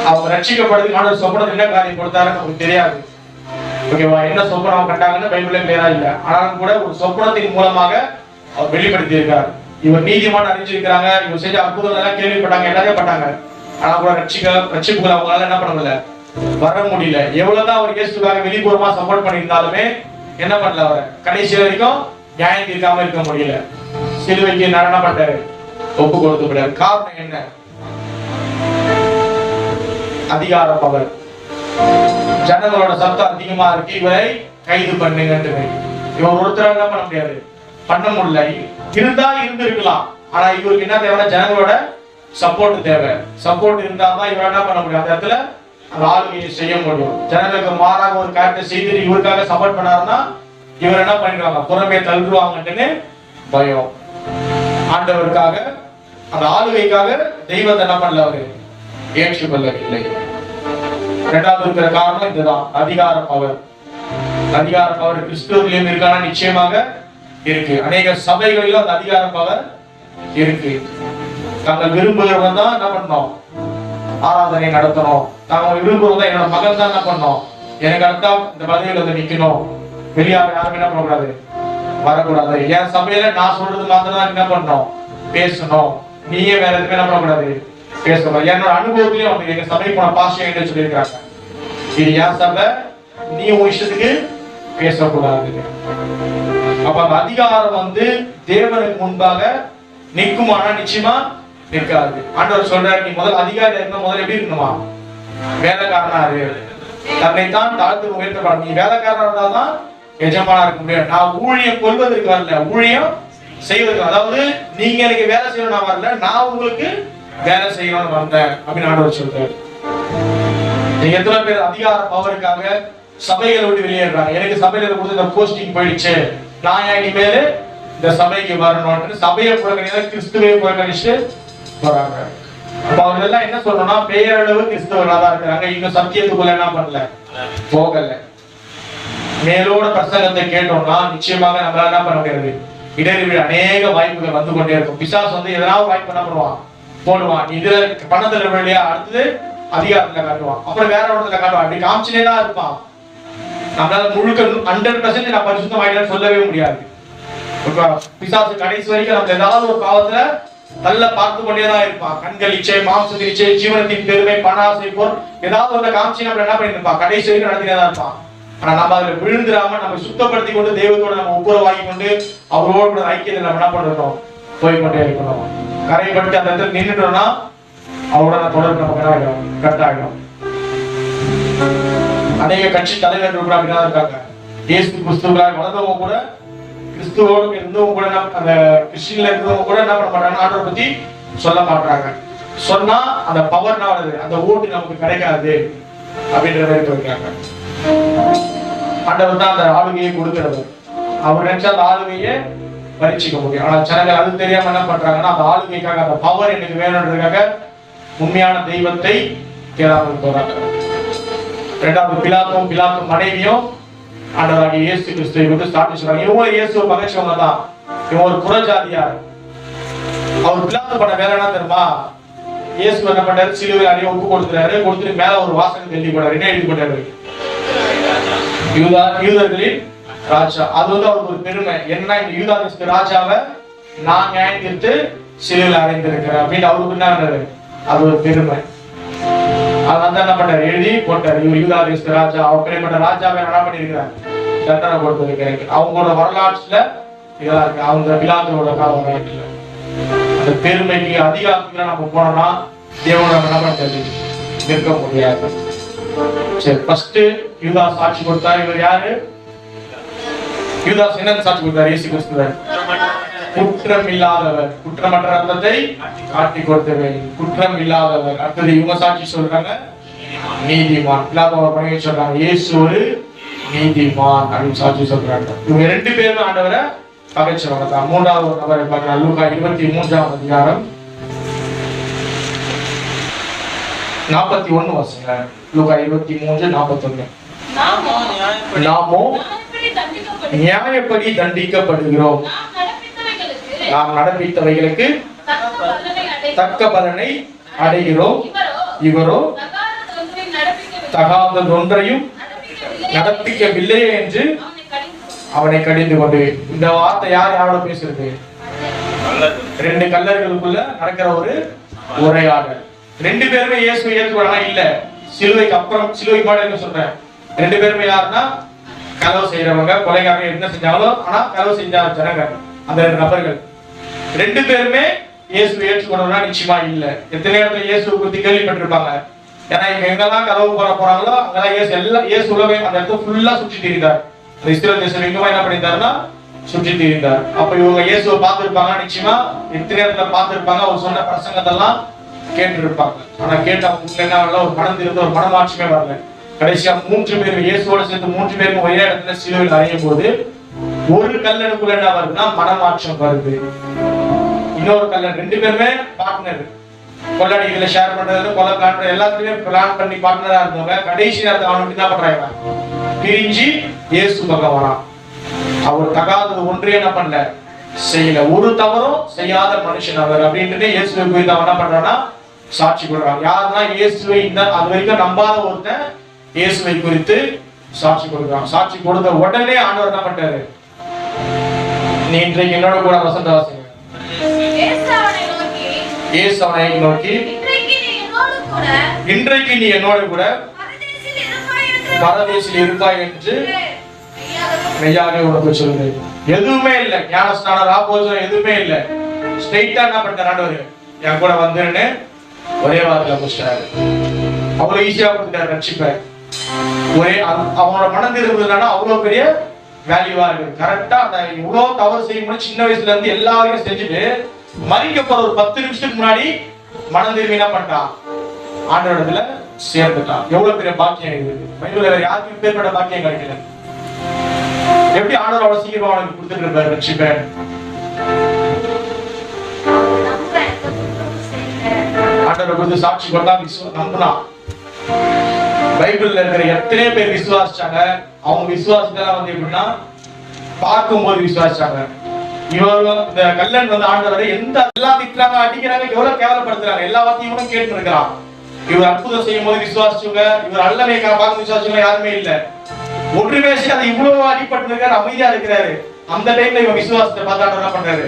அவங்க ரட்சிக்கப்படுறதுக்கு ஆண்டவர் சொப்பனத்தில் என்ன காரியம் கொடுத்தாருன்னு நமக்கு தெரியாது. ஓகேவா? என்ன சொப்பனம் கண்டாங்கன்னு பைபிள்ல கிளியரா இல்ல. ஆனாலும் கூட ஒரு சொப்பனத்தின் மூலமாக அவர் வெளிப்படுத்தி இருக்கார். இவர் நீதிமான் அறிஞ்சிருக்கிறாங்க, இவர் செஞ்ச அற்புதங்கள் எல்லாம் கேள்விப்பட்டாங்க, எல்லாமே பட்டாங்க. ஆனா கூட ரட்சிப்புகள் அவங்களால என்ன பண்ண முடியல, வர முடியல. எவ்வளவுதான் அவர் இயேசுக்காக வெளிப்புறமா சப்போர்ட் பண்ணியிருந்தாலுமே என்ன பண்ணல, அவர் கடைசி வரைக்கும் நியாயம் தீர்க்காம இருக்க முடியல. சிலுவைக்கு என்ன பண்ணாரு, ஒப்பு கொடுத்து விடாரு. காரணம் என்ன? அதிகார பவர். ஜனங்களோட சத்தம் அதிகமா இருக்கு, இவரை கைது பண்ணுங்க. இவர் ஒருத்தர் என்ன பண்ண முடியாது, பண்ண முடியல. இருந்தா இருந்து இருக்கலாம். ஆனா இவருக்கு என்ன தேவை, ஜனங்களோட சப்போர்ட் தேவை. சப்போர்ட் இருந்தாதான் இவர் என்ன பண்ண முடியும், அந்த இடத்துல அந்த ஆளுகையை செய்ய முடியும். ஜனங்களுக்கு மாறாக ஒரு காரியத்தை செய்து இவருக்காக சப்போர்ட் பண்ணாருன்னா இவர் என்ன பண்ணிடுவாங்க, புறமே தள்ளுவாங்கன்னு பயம். ஆண்டவருக்காக அந்த ஆளுகைக்காக தெய்வத்தை என்ன பண்ணல, அவரு ஏற்றுக்கொள்ளவில்லை. இரண்டாவது இருக்கிற காரணம் இதுதான், அதிகார பவர். அதிகார பவர் கிறிஸ்துவிலும் இருக்கான நிச்சயமாக இருக்கு. அநேக சபைகளிலும் அந்த அதிகார பவர் இருக்கு. தாங்கள் விரும்புகிறவங்க தான் என்ன பண்ணணும், ஆராதனை நடத்தணும். தாங்கள் விரும்புகிறவங்க என்னோட மகன் தான் என்ன பண்ணணும், எனக்கு அடுத்தா இந்த பதவியில் வந்து நிக்கணும். வெளியார் யாருமே என்ன பண்ணக்கூடாது, வரக்கூடாது. என் சபையில நான் சொல்றது மாத்திரம் தான் என்ன பண்ணணும், பேசணும். நீயே வேற எதுவுமே என்ன பண்ணக்கூடாது, பேசக்கூடாது. என்னோட அனுபவத்திலேயே அவங்க எங்க சபை போன பாஸ்டர் என்ன சொல்லியிருக்காங்க, இது ஏன் சபை, நீ உன் இஷ்டத்துக்கு பேசக்கூடாது. அப்ப அந்த அதிகாரம் தேவனுக்கு முன்பாக நிற்குமானா நிச்சயமா நிற்காது. ஆண்டவர் சொல்றாரு, நீ முதல் அதிகாரி இருந்தா முதல்ல எப்படி இருக்கணுமா, வேலைக்காரனா இரு, தன்னைத்தான் தாழ்த்து உயர்த்தப்படும். நீ வேலைக்காரனா இருந்தாதான் எஜமானா இருக்க முடியாது. நான் ஊழியம் கொள்வதற்கு வரல, ஊழியம் செய்வதற்கு. அதாவது நீங்க எனக்கு வேலை செய்யணும் நான் வரல, நான் உங்களுக்கு வேலை செய்யணும்னு வந்தேன் அப்படின்னு ஆண்டவர் சொல்றாரு. நீங்க எத்தனை பேர் அதிகார பவருக்காக சபைகளை விட்டு வெளியேறாங்க, எனக்கு சபையில கொடுத்து இந்த போஸ்டிங் போயிடுச்சு, நான் இனிமேல் இந்த சபைக்கு வரணும்னு சபையை புறக்கணிக்க கிறிஸ்துவை புறக்கணிச்சு போறாங்க. அப்ப அவங்க எல்லாம் என்ன சொல்லணும்னா, பெயரளவு கிறிஸ்தவர்களா தான் இருக்கிறாங்க, இங்க சத்தியத்துக்குள்ள என்ன பண்ணல, போகல. மேலோட பிரசங்கத்தை கேட்டோம்னா நிச்சயமாக நம்மளால என்ன பண்ண முடியாது, இடைவெளி அநேக வாய்ப்புகள் வந்து கொண்டே இருக்கும். பிசாசு எதனாவது வாய்ப்பு என்ன பண்ணுவான், போடுவான். இதுல பணத்துல வழியா அடுத்தது அதிகாரத்துல காட்டுவான், அப்புறம் வேற இடத்துல காட்டுவான். அப்படி காமிச்சுனே தான் இருப்பான். நம்மளால முழுக்க 100% நான் பரிசுத்தம் ஆயிட்டேன்னு சொல்லவே முடியாது. பிசாசு கடைசி வரைக்கும் நம்ம ஏதாவது ஒரு பாவத்துல நல்ல பார்த்து கொண்டேதான் இருப்பான். கண்கள் இச்சை, மாம்சத்தின் இச்சை, ஜீவனத்தின் பெருமை, பண ஆசை, பொருள் ஏதாவது ஒரு காமிச்சு நம்ம என்ன பண்ணிட்டு இருப்பான், கடைசி வரைக்கும் நடத்தினே தான் இருப்பான். ஆனா நம்ம அதுல விழுந்துடாம நம்ம சுத்தப்படுத்தி கொண்டு தெய்வத்தோட நம்ம ஒப்புரவாகி கொண்டு அவரோட கூட ஐக்கியத்தை நம்ம என்ன பண்றோம், போய்கொண்டே இருக்கணும். கரைப்பட்டு அந்த இடத்துல நின்றுட்டோம்னா அவரோட தொடர்பு நமக்கு கட் ஆகிடும். அநேக கட்சி தலைவர்கள் கூட அப்படிதான் இருக்காங்க. இயேசு கிறிஸ்துவர்களாக வளர்ந்தவங்க கூட, கிறிஸ்துவோடு இருந்தவங்க கூட, அந்த கிறிஸ்டியன்ல இருந்தவங்க கூட என்ன பண்ண மாட்டாங்க, ஆண்டவரை பத்தி சொல்ல மாட்டாங்க. சொன்னா அந்த பவர் தான் வருது, அந்த ஓட்டு நமக்கு கிடைக்காது அப்படின்ற மாதிரி இருக்காங்க. ஆண்டவர் தான் அந்த ஆளுகையை கொடுக்கிறவர். அவர் நினைச்சா அந்த ஆளுகையை பறிச்சுக்க முடியும். ஆனா ஜனங்கள் அது தெரியாம என்ன பண்றாங்கன்னா, அந்த ஆளுகைக்காக, அந்த பவர் எனக்கு வேணுன்றதுக்காக உண்மையான தெய்வத்தை தேடாமல் போறாங்க. இரண்டாவது பிலாத்தும் மனைவியும் ஆண்டவராகிய இயேசு கிறிஸ்துவை வந்து சாட்சி சொல்றாங்க. இவங்க இயேசுவை பகைச்சவங்க தான், இவங்க ஒரு புறஜாதியார். அவர் பிலாத்து பண்ண வேலை என்ன தெரியுமா, இயேசு என்ன பண்ணாரு, சிலுவையில் அறைய ஒப்பு கொடுத்துறாரு, கொடுத்துட்டு மேல ஒரு வாசகத்தை எழுதி போட்டாரு. என்ன எழுதி போட்டாரு, யூதர்களின் ராஜா. அது அவருக்கு ஒரு பெருமை. என்ன, இந்த யூதா ராஜாவை நான் நியாயம் தீர்த்து சிலுவையில் அறைந்திருக்கிறேன் அப்படின்னு அவருக்கு என்ன, அது ஒரு பெருமை. அதனால என்ன பண்ணாரு, எழுதி போட்டாரு, இவர் யூதா ராஜா, அவர் பெரியப்பட்ட ராஜாவை என்ன பண்ணிருக்கிறார், தண்டனை கொடுத்திருக்கிறார். அவங்களோட வரலாற்றுல இதெல்லாம் இருக்கு, அவங்க பிலாத்தோட வரலாற்றுல. அந்த பெருமைக்கு அதிகாரத்துக்கு நம்ம போனோம்னா தேவனோட நம்ம நிற்க முடியாது. சரி, ஃபர்ஸ்ட் யூதாஸ் சாட்சி கொடுத்தாரு. இவர் யாரு, யூதாஸ் என்ன சாட்சி கொடுத்தாரு, இயேசு கிறிஸ்துவர் குற்றம் இல்லாதவர், குற்றமற்ற ரத்தத்தை காட்டி கொடுத்தவர், குற்றம் இல்லாதவர். அடுத்தது இவங்க சாட்சி சொல்றாங்க, நீதிமான். பிலாத்தோட பணியை சொல்றாங்க, இயேசு ஒரு நீதிமான் அப்படின்னு சாட்சி சொல்றாங்க. இவங்க ரெண்டு பேரும் ஆண்டவரை பகைச்சவங்க தான். மூன்றாவது ஒரு நபரை பார்க்கலாம், லூக்கா 23ஆம் அதிகாரம் 41 வாசிங்க. லூக்கா 23:41. நாமோ நியாயப்படி தண்டிக்கப்படுகிறோம், நாம் நடப்பித்தவைகளுக்கு தக்க பலனை அடைகிறோம், இவரோ தகாததொன்றையும் நடப்பிக்கவில்லையே என்று அவனை கடிந்து கொண்டு. இந்த வார்த்தை யாரோட பேசுறது, ரெண்டு கல்லர்களுக்குள்ள நடக்கிற ஒரு உரையாடல். ரெண்டு பேருமே இயேசுவை ஏற்றுக்கொள்ளலாம் இல்ல, சிலுவைக்கு அப்புறம், சிலுவை பாடல் சொல்றேன். ரெண்டு பேருமே யாருன்னா, களவு செய்யறவங்க, கொலைகாரங்க, என்ன செஞ்சாலும் ஆனா களவு செஞ்ச ஜனங்க, அந்த ரெண்டு நபர்கள். ரெண்டு பேருமே இயேசுவை ஏற்றுக்கொள்ளா நிச்சயமா இல்ல. எத்தனை இடத்துல இயேசுவை குறித்து கேள்விப்பட்டிருப்பாங்க. ஏன்னா இங்க எங்கெல்லாம் களவு போற போறாங்களோ அங்கெல்லாம் இயேசு எல்லாம் இயேசு உலகை அந்த இடத்துல ஃபுல்லா சுற்றி திரிந்தார். இஸ்ரேல் தேசம் எங்கமா என்ன பண்ணியிருந்தாருன்னா சுற்றி திரிந்தார். அப்ப இவங்க இயேசுவை பார்த்திருப்பாங்க, நிச்சயமா எத்தனை இடத்துல பார்த்திருப்பாங்க, அவர் சொன்ன பிரசங்கத்தெல்லாம் கேட்டு இருப்பாங்க. ஆனா கேட்ட என்ன வரல, ஒரு மனம் திறந்து ஒரு மனமாட்சியுமே வரல. கடைசியா 3 பேர் இயேசுவோட சேர்ந்து 3 பேரும் ஒரே இடத்துல சிலுவையில் அறையும் போது ஒரு கல்லனுக்குள்ள என்ன வருதுன்னா மனமாற்றம் வருது. இன்னொரு கல்லன், ரெண்டு பேருமே பார்ட்னர், கொள்ளடிகளை ஷேர் பண்றது, கொலை பிளான் எல்லாத்துலயுமே பிளான் பண்ணி பார்ட்னரா இருந்தவங்க கடைசி நேரத்தில் அவனுக்கு என்ன பண்றாங்க, பிரிஞ்சு இயேசு பக்கம் வரான். அவர் தகாதது ஒன்றே என்ன பண்ணல, செய்யல. ஒரு தவறும் செய்யாத மனுஷன் அவர் அப்படின்ட்டு இயேசுவை குறித்து அவன் என்ன பண்றான்னா சாட்சி கொடுறான். யாருன்னா இயேசுவை இந்த அது வரைக்கும் நம்பாத ஒருத்தன் இயேசுவை குறித்து சாட்சி கொடுக்கிறான். சாட்சி கொடுத்த உடனே ஆண்டவர் என்ன பண்றாரு, நீ இன்றைக்கு என்னோட கூட வசந்த வாசிங்க. இயேசு அவனை நோக்கி இன்றைக்கு நீ என்னோட கூட பரதேசில் இருப்பாய் என்று மெய்யாகவே உனக்கு சொல்கிறேன். எதுவுமே இல்லை, ஞானஸ்நானம் ராபோஜனம் எதுவுமே இல்லை. ஸ்ட்ரைட்டா என்ன பண்ணிட்டார் ஆண்டவர், என் கூட வந்துன்னு ஒரே வார்த்தையில முடிச்சிட்டாரு. அவ்வளவு ஈஸியா கொடுத்துட்டாரு ரட்சிப்பை. ஒரே அவனோட மனம் திரும்புதுன்னா அவ்வளவு பெரிய வேல்யூவா இருக்கு. கரெக்டா அந்த இவ்வளவு தவறு செய்யும் சின்ன வயசுல இருந்து எல்லாரையும் செஞ்சுட்டு மறிக்க போற ஒரு 10 நிமிஷத்துக்கு முன்னாடி மனம் திரும்பி என்ன பண்ணிட்டான், ஆண்டவரிடத்துல சேர்ந்துட்டான். எவ்வளவு பெரிய பாக்கியம் இருக்குது. பைபிள்ல வேற யாருக்கும் பேர்பட்ட பாக்கியம் கிடைக்கல. எப்படி ஆண்டவர் அவ்வளவு சீக்கிரம் அவனுக்கு கொடுத்துட்டு இருப்பாரு ரட்சிப்பை. ஆண்டவரை குறித்து சாட்சி கொண்டா நம்பினான். பைபிள்ல இருக்கிற எத்தனை பேர் விசுவாசிச்சாங்க. அவங்க விசுவாசத்தெல்லாம் வந்து எப்படின்னா பார்க்கும்போது விசுவாசிச்சாங்க. இவர்கள் இந்த கல்லன் வந்து ஆண்டவரை எந்த எல்லாம் திட்டுறாங்க, அடிக்கிறாங்க, எவ்வளவு கேவலப்படுத்துறாங்க, எல்லா வார்த்தையும் கேட்டு இருக்கிறான். இவர் அற்புதம் செய்யும் போது விசுவாசிச்சுங்க, இவர் அல்லவே பார்க்க விசுவாசிச்சுங்க யாருமே இல்ல. ஒன்றுமே அது இவ்வளவு அடிப்பட்டு இருக்காரு, அமைதியா இருக்கிறாரு. அந்த டைம்ல இவன் விசுவாசத்தை பார்த்து என்ன பண்றாரு,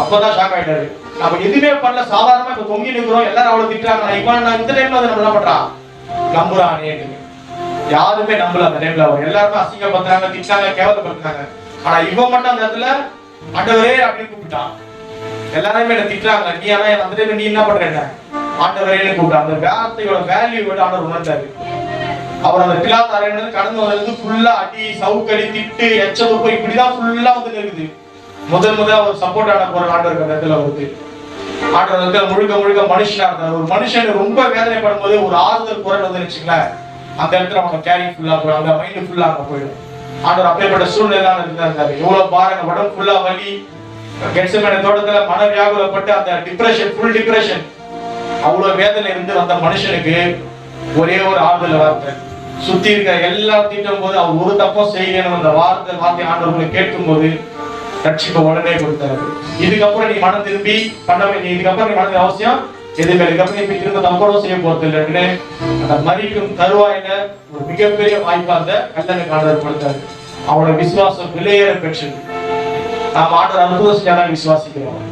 அப்பதான் ஷாக் ஆயிட்டாரு. நம்ம எதுவுமே பண்ணல, சாதாரணமா இப்ப தொங்கி நிற்கிறோம், எல்லாரும் அவ்வளவு திட்டுறாங்க. இவன் இந்த டைம்ல வந்து நம்ம என்ன பண்றான், நம்புறானே. யாருமே நம்பல அந்த டைம்ல. அவர் எல்லாருமே அசிங்கப்படுத்துறாங்க, திட்டாங்க, கேவலப்படுத்துறாங்க. ஆனா இவன் மட்டும் அந்த இடத்துல ஆண்டவரே அப்படின்னு கூப்பிட்டான். எல்லாருமே என்ன திட்டுறாங்க, நீ ஆனா அந்த டைம்ல நீ என்ன பண்ற, என்ன ஆண்டவரேன்னு கூப்பிட்டான். அந்த வார்த்தையோட வேல்யூ ஆண்டவர் உணர்ந்தாரு. அவர் அந்த பிலாத்து அறையிலிருந்து கடந்து வந்தது ஃபுல்லா அடி, சவுக்கடி, திட்டு, எச்சதுப்பு இப்படிதான் ஃபுல்லா வந்து இருக்குது. முதல் அவர் சப்போர்ட் ஆன போற ஆண்டவர் அந்த இடத்துல வருது. ஆண்டவர் முழுக்க மனுஷனா இருந்தார். ஒரு மனுஷன் ரொம்ப வேதனைப்படும் போது ஒரு ஆறுதல் குரல் வந்து வச்சுங்களேன், அந்த இடத்துல அவங்க கேரிங் ஃபுல்லா போயிடும், அந்த மைண்ட் ஃபுல்லா அங்க போயிடும். ஆண்டவர் அப்பேற்பட்ட சூழ்நிலை இருந்தாரு. எவ்வளவு பாருங்க, உடம்பு ஃபுல்லா வலி, கெட்செமனே தோட்டத்துல மன வியாகுலப்பட்டு அந்த டிப்ரெஷன், ஃபுல் டிப்ரெஷன், அவ்வளவு வேதனை இருந்து வந்த மனுஷனுக்கு ஒரே ஒரு ஆறுதல் வார்த்தை. சுத்தி இருக்க எல்லாம் திட்டும் போது அவர் ஒரு தப்பும் செய்யணும் அந்த வார்த்தை ஆண்டவர்களை கேட்கும் போது ரட்சிப்பை உடனே கொடுத்தாரு. இதுக்கப்புறம் நீ மனம் திரும்பி நீ இதுக்கப்புறம் நீ மனதில் அவசியம் எதுவுமே, இதுக்கப்புறம் நீ திரும்ப தப்போட செய்ய போறது இல்லைன்னு அந்த மறிக்கும் தருவாயில ஒரு மிகப்பெரிய வாய்ப்பா அந்த கல்லனுக்கு ஆண்டவர் கொடுத்தாரு. அவனோட விசுவாசம் விலையேற பெற்றது. நாம் ஆண்டவர் அற்புதம் செஞ்சாதான் விசுவாசிக்கிறோம்.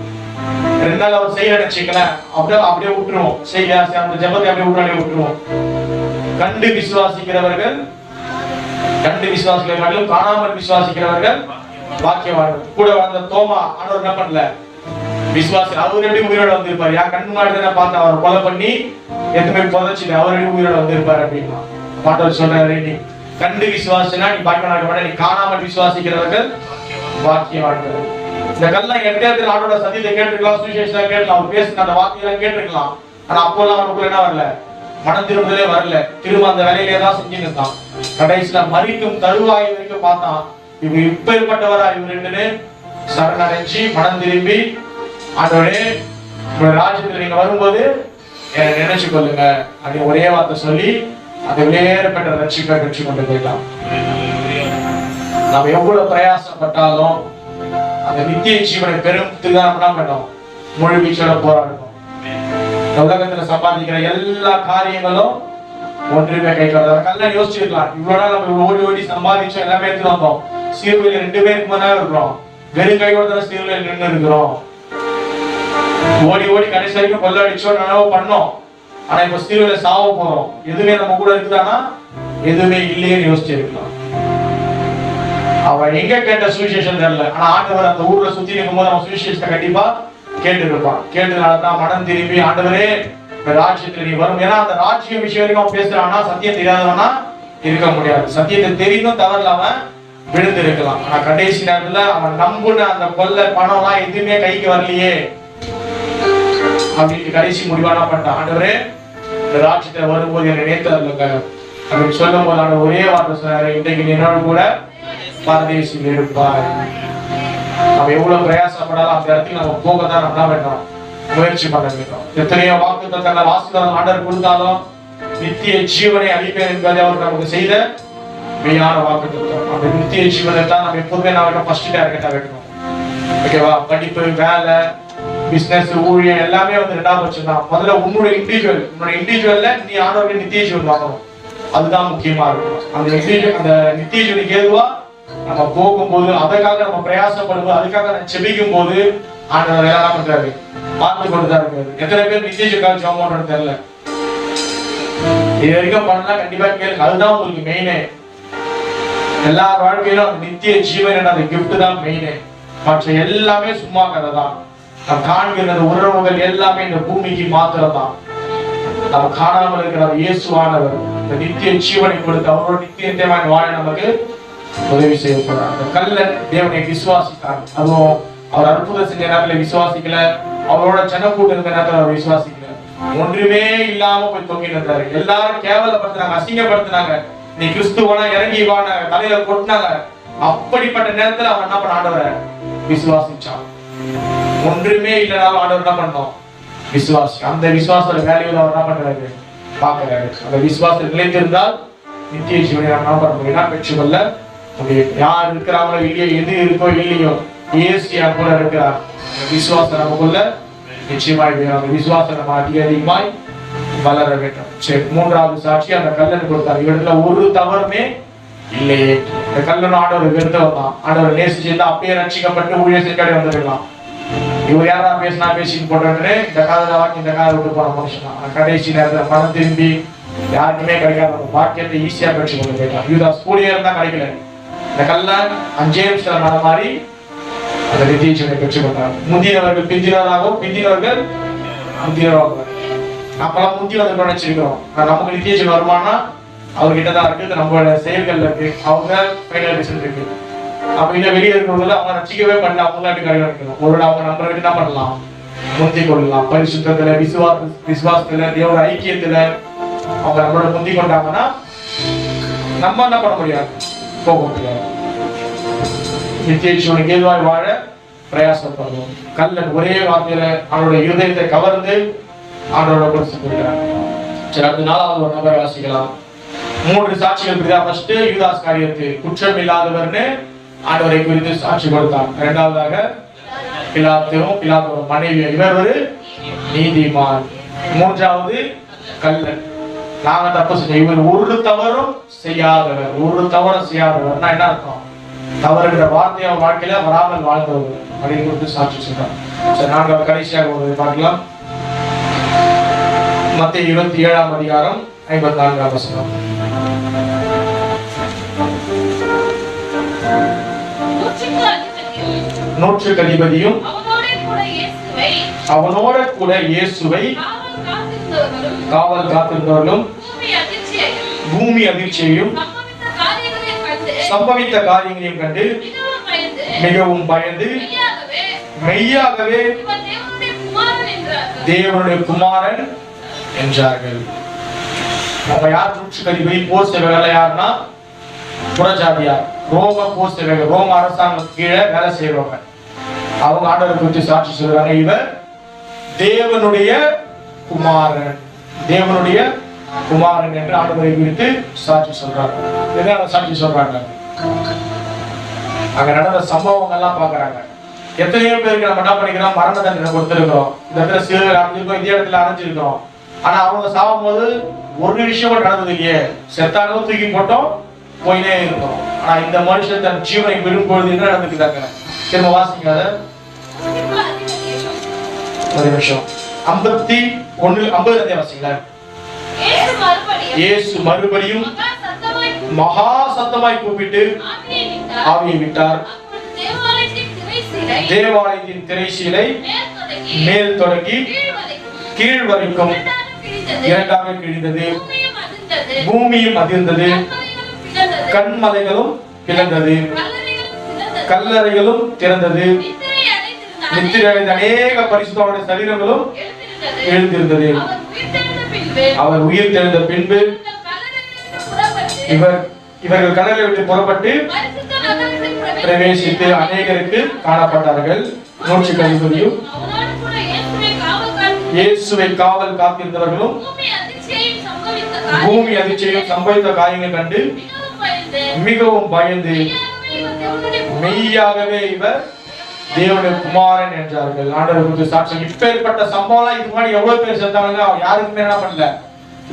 2 நாள் அவர் செய்ய நினைச்சுக்கலாம், அப்படியே விட்டுருவோம். செய்ய அந்த ஜெபத்தை அப்படியே விட்டுருவோம். கண்டு விசுவாசிக்கிறவர்கள் காணாமல் விசுவாசிக்கிறவர்கள் பாக்கியவான்கள். கூட வந்த தோமா ஆண்டவர் என்ன பண்ணல, விசுவாசி. அவர் எப்படி உயிரோட வந்திருப்பாரு, என் கண்ணு முன்னாடி தான் பார்த்து அவர் கொலை பண்ணி எதுவுமே புதைச்சிட்டு அவர் எப்படி உயிரோட வந்திருப்பாரு அப்படின்னா ஆண்டவர் சொல்றாரு, நீ கண்டு விசுவாசினா நீ பாக்கியவான்கள், நீ காணாமல் விசுவாசிக்கிறவர்கள் பாக்கியவான்கள். இந்த கல்லாம் எட்டேத்துல ஆண்டோட சத்தியத்தை கேட்டுக்கலாம், சுவிசேஷத்தை கேட்கலாம், அவர் பேசுன அந்த வார்த்தையெல்லாம் கேட்டுக்கலாம். ஆனா அப்போல்லாம் அவனுக்குள்ள என்ன வரல, மனம் திரும்புதலே வரல. திரும்ப அந்த வேலையிலே தான் செஞ்சுன்னு இருந்தான். கடைசியில மறிக்கும் தருவாய் வரைக்கும் பார்த்தான். இவர் இப்பேற்பட்டவரா இவருன்னு சரணடைஞ்சு மனம் திரும்பி, ஆண்டவரே ராஜ்யத்தில் நீங்க வரும்போது என்னை நினைச்சு கொள்ளுங்க அப்படின்னு ஒரே வார்த்தை சொல்லி அந்த வேறுபட்ட ரட்சிப்பை பெற்று கொண்டு போயிடலாம். நாம் எவ்வளவு பிரயாசப்பட்டாலும் அந்த நித்திய ஜீவனை பெருமத்துக்கு தான் என்ன பண்ணோம், முழு வீச்சோட போராடணும். உலகத்துல சம்பாதிக்கிற எல்லா காரியங்களும் ஒன்றுமே கை வராது. கல்ல யோசிச்சிருக்கலாம், இவ்வளவு நாள் நம்ம ஓடி சம்பாதிச்சோம், எல்லாமே எடுத்து வந்தோம். சீர்வையில 2 பேருக்கு மேல இருக்கிறோம், வெறும் கையோட சீர்வையில நின்று இருக்கிறோம். ஓடி கடைசி வரைக்கும் கொள்ளடிச்சோம், நனவு பண்ணோம். ஆனா இப்ப சீர்வையில சாவ போறோம். எதுவுமே நம்ம கூட இருக்குதானா, எதுவுமே இல்லையேன்னு யோசிச்சிருக்கலாம். அவன் எங்க கேட்ட சுவிசேஷம் தெரியல. ஆனா ஆண்டவர் அந்த ஊர்ல சுத்தி இருக்கும் போது அவன் சுவிசேஷத்தை கண்டிப்பா கேட்டு இருப்பான். கேட்டதுனாலதான் மனம் திரும்பி ஆண்டவரே ராஜ்யத்துல நீ வரும். ஏன்னா அந்த ராஜ்யம் விஷயம் வரைக்கும் அவன் பேசுறான்னா சத்தியம் தெரியாதவனா இருக்க முடியாது. சத்தியத்தை தெரிந்தும் தவறில்லாம விழுந்து இருக்கலாம். ஆனா கடைசி நேரத்துல அவன் நம்புன அந்த கொள்ளை பணம் எல்லாம் எதுவுமே கைக்கு வரலையே அப்படின்னு கடைசி முடிவானா பண்ணிட்டான். ஆண்டவரே இந்த ராஜ்யத்துல வரும்போது என்னை நேர்த்தல்லுங்க அப்படின்னு சொல்லும் போது ஆண்டவர் ஒரே வார்த்தை சொன்னாரு, இன்றைக்கு நீ என்னோட கூட பரதேசில் இருப்பாய். நம்ம எவ்வளவு பிரயாசப்படாலும் அந்த இடத்துக்கு நம்ம போகதான் நம்ம என்ன வேண்டாம், முயற்சி பண்ண வேண்டும். எத்தனையோ வாக்குத்தத்தங்களை ஆசீர்வாதம் ஆண்டவர் கொடுத்தாலும் நித்திய ஜீவனை அளிப்பேன் என்பதை அவர் நமக்கு செய்த மெய்யான வாக்குத்தத்தம். அந்த நித்திய ஜீவனை தான் நம்ம எப்போதுமே நம்ம ஃபர்ஸ்ட் டார்கெட்டா வைக்கணும். ஓகேவா? படிப்பு, வேலை, பிசினஸ், ஊழியம் எல்லாமே வந்து 2ஆம் பட்சம் தான். முதல்ல உன்னோட இண்டிவிஜுவல்ல நீ ஆண்டவருக்கு நித்திய ஜீவன் வாங்கணும். அதுதான் முக்கியமா இருக்கும். அந்த நித்திய ஜீவனுக்கு ஏதுவா நம்ம போகும்போது, அதுக்காக நம்ம பிரயாசப்படும் போது, அதுக்காக நம்ம செபிக்கும் போது ஆண்டவர் என்ன பண்றாரு, பார்த்து கொண்டுதான் இருக்காரு. எத்தனை பேர் நித்திய ஜீவனுக்காக ஜெபம் பண்றது தெரியல. இது வரைக்கும் பண்ணலாம், கண்டிப்பா கேளுங்க. அதுதான் உங்களுக்கு மெயினே. எல்லா வாழ்க்கையிலும் அந்த நித்திய ஜீவன் அந்த கிஃப்ட் தான் மெயினே. மற்ற எல்லாமே சும்மா கதை தான். நம்ம காண்கிற உறவுகள் எல்லாமே இந்த பூமிக்கு மாத்திரம் தான். நம்ம காணாமல் இருக்கிற இயேசுவானவர் இந்த நித்திய ஜீவனை கொடுத்து அவரோட நித்தியமான வாழ நமக்கு உதவி செய்ய போறார். அந்த கல்லன் தேவனை விசுவாசித்தார். அதுவும் அவர் அற்புதம் செஞ்ச நேரத்துல விசுவாசிக்கல, அவரோட ஜனக்கூட்டம் இருந்த நேரத்துல அவர் விசுவாசிக்கல. ஒன்றுமே இல்லாம போய் தொங்கிட்டு எல்லாரும் கேவலப்படுத்தினாங்க, அசிங்கப்படுத்தினாங்க. நீ கிறிஸ்துவனா இறங்கி வான தலையில கொட்டினாங்க. அப்படிப்பட்ட நேரத்துல அவன் என்ன பண்ண ஆண்டவரை விசுவாசிச்சான். ஒன்றுமே இல்லைனாலும் ஆண்டவர் என்ன பண்ணோம் விசுவாசி. அந்த விசுவாசோட வேல்யூல அவர் என்ன பண்றாரு பாக்குறாரு. அந்த விசுவாசத்தில் நிலைத்திருந்தால் நித்திய ஜீவனை நம்ம என்ன பண்ண முடியும் பெற்றுக்கொள்ள முடியும். யார் இருக்கிறாங்களோ இல்லையோ, எது இருக்கோ இல்லையோ, இயேசு கூட இருக்கிறார். விசுவாசம் நமக்குள்ள நிச்சயமாய் வேணும். அந்த விசுவாசம் நம்ம அதிகமாய் வளர வேண்டும். சரி, மூன்றாவது சாட்சி அந்த கல்லன் கொடுத்தார். இவத்துல ஒரு தவறுமே இல்லையே. இந்த கல்லன் ஆண்டவர் விருந்தவர் தான். ஆண்டவர் நேசிச்சிருந்தா அப்பயே ரட்சிக்கப்பட்டு ஊழிய செஞ்சாடி வந்துடலாம். இவர் யாரா பேசினா பேசிட்டு போட்டு இந்த காதல வாங்கி இந்த காதல் விட்டு போன மனுஷன் தான். கடைசி நேரத்துல பணம் திரும்பி யாருக்குமே கிடைக்காத பாக்கியத்தை ஈஸியா பெற்று கொண்டு போயிட்டான். யூதாஸ் கூடிய இருந்தா கிடைக்கல. இந்த கல்லன் அஞ்சேம்ஸ்ல மன மாறி அந்த நித்திய ஜீவனை பெற்றுக்கொண்டார். முந்தினவர்கள் பிந்தினவராகவும் பிந்தினவர்கள் முந்தினவராக. அப்பெல்லாம் முந்தினவர்கள் நினைச்சிருக்கிறோம். நமக்கு நித்திய ஜீவன் வருமானா அவர்கிட்ட தான் இருக்கு, நம்மளோட செயல்கள்ல இருக்கு. அவங்க ஃபைனல் டிசிஷன் இருக்கு. அப்ப இன்னும் வெளியே இருக்கிறவங்கள அவங்க ரசிக்கவே பண்ணல, அவங்க அப்படி கரையா இருக்கணும். ஒரு அவங்க நம்ம என்ன பண்ணலாம் முந்தி கொள்ளலாம். பரிசுத்தத்துல விசுவாசத்துல தேவ ஐக்கியத்துல அவங்க நம்மளோட முந்தி கொண்டாங்கன்னா நம்ம என்ன பண்ண முடியாது, போக முடியாது. நித்திய ஜீவனுக்கு ஏதுவாய் வாழ பிரயாசப்படுவோம். கல்லன் ஒரே வார்த்தையில அவருடைய இருதயத்தை கவர்ந்து ஆண்டவரோட கொடுத்து போயிட்டார். சரி, அடுத்த நாளாவது ஒரு நபரை வாசிக்கலாம். 3 சாட்சிகள் பிரிதா. ஃபர்ஸ்ட் யூதாஸ் காரியத்து குற்றம் இல்லாதவர்னு ஆண்டவரை குறித்து சாட்சி கொடுத்தான். இரண்டாவதாக பிலாத்துவும் மனைவி இவர் ஒரு நீதிமான். மூன்றாவது கல்லன் நாங்க தப்பு செஞ்ச இவர் ஒரு தவறும் செய்யாதவர். ஒரு தவறும் செய்யாதவர்னா என்ன அர்த்தம்? தவறுகிற வார்த்தையை வாழ்க்கையில வராமல் வாழ்ந்தவர் அப்படின்னு கொடுத்து சாட்சி சொல்றாங்க. சரி, நாங்கள் கடைசியாக ஒரு பார்க்கலாம். மத்தேயு 27ஆம் அதிகாரம் 54ஆம் வசனம். நூற்றுக்கு அதிபதியும் அவனோட கூட இயேசுவை காவல் காத்திருந்தவர்களும் பூமி அதிர்ச்சியையும் சம்பவித்த காரியங்களையும் கண்டு மிகவும் பயந்து மெய்யாகவே தேவனுடைய குமாரன் என்றார்கள். அவங்க யார்? நூற்றுக்கு அதிபதி போர் சேவகர்கள். யாருன்னா புறஜாதியார், ரோம போர் சேவகர், ரோம அரசாங்கத்துக்கு கீழே வேலை செய்யறவங்க. அவங்க ஆண்டவரை குறித்து சாட்சி சொல்றாங்க. இவர் தேவனுடைய குமாரன், தேவனுடைய குமாரன் என்று ஆண்டவரை குறித்து சாட்சி சொல்றாங்க. என்ன சாட்சி சொல்றாங்க? அங்க நடந்த சம்பவங்கள் எல்லாம் பாக்குறாங்க. எத்தனையோ பேருக்கு நம்ம என்ன பண்ணிக்கிறோம், மரண தண்டனை கொடுத்திருக்கிறோம். இந்த இடத்துல சிறுவர் அடைஞ்சிருக்கோம், இதே இடத்துல அடைஞ்சிருக்கிறோம். ஆனா அவங்க சாகும் போது ஒரு விஷயம் கூட நடந்தது இல்லையே. செத்தானோ தூக்கி போட்டோம், போயினே இருக்கும். ஆனா இந்த மனுஷன் தன் ஜீவனை விடும்பொழுது என்ன நடந்துக்கிறாங்க? திரும்ப வாசிங்க அதை. ஒரு நிமிஷம். 51 வாசிங்களா. இயேசு மறுபடியும் மகா சத்தமாய் கூப்பிட்டு ஆவியை விட்டார். தேவாலயத்தின் திரைச்சீலை மேல் தொடங்கி கீழ் வரைக்கும் இரண்டாக கிழிந்தது. பூமியும் அதிர்ந்தது, கண்மலைகளும் பிளந்தது, கல்லறைகளும் திறந்தது, நித்திரையடைந்த அநேக பரிசுத்தவான்களுடைய சரீரங்களும் எழுந்திருந்தது. அவர் உயிர் தெழுந்த பின்பு இவர்கள் கடலை விட்டு புறப்பட்டு பிரவேசித்து அநேகருக்கு காணப்பட்டார்கள். நூற்றுக்கு அதிபதியும் இயேசுவை காவல் காத்திருந்தவர்களும் பூமி அதிர்ச்சியையும் சம்பவித்த காரியங்களை கண்டு மிகவும் பயந்து மெய்யாகவே இவர் தேவனுடைய குமாரன் என்றார்கள். ஆண்டவருக்கு சாட்சி. இப்பேற்பட்ட சம்பவம் இதுக்கு முன்னாடி எவ்வளவு பேர் செத்தாங்க, யாருக்குமே என்ன பண்ணல,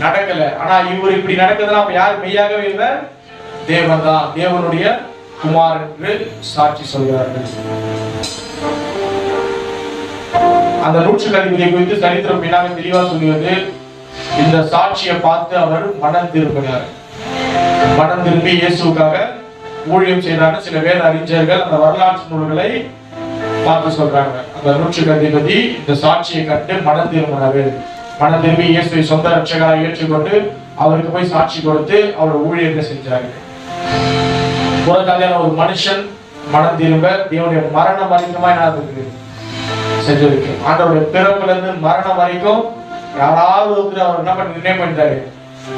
நடக்கல. ஆனா இவர் இப்படி நடக்குதுன்னா அப்ப யார்? மெய்யாகவே இவர் தேவன் தான், தேவனுடைய குமாரன் என்று சாட்சி சொல்கிறார்கள். அந்த நூற்றுக்கு அதிபதியை குறித்து சரித்திரம் பின்னாக தெளிவா சொல்லுவது. இந்த சாட்சியை பார்த்து அவர் மனம் திரும்பினார். மனம் திரும்பி இயேசுக்காக ஊழியம் செய்தாங்க. சில வேத அறிஞர்கள் அந்த வரலாற்று நூல்களை பார்த்து சொல்றாங்க, அந்த நூற்றுக்கு அதிபதி இந்த சாட்சியை கண்டு மனம் திரும்பினாரு. மனம் திரும்பி இயேசுவை சொந்த ரட்சகராக ஏற்றுக்கொண்டு அவருக்கு போய் சாட்சி கொடுத்து அவர் ஊழியத்தை செஞ்சாரு. புறத்தாலியான ஒரு மனுஷன் மனம் திரும்ப தேவனுடைய மரணம் வரைக்குமா என்ன செஞ்சிருக்கு. ஆண்டவருடைய பிறப்புல இருந்து மரணம் வரைக்கும் யாராவது அவர் என்ன பண்ணி நிர்ணயம் பண்ணிட்டாரு,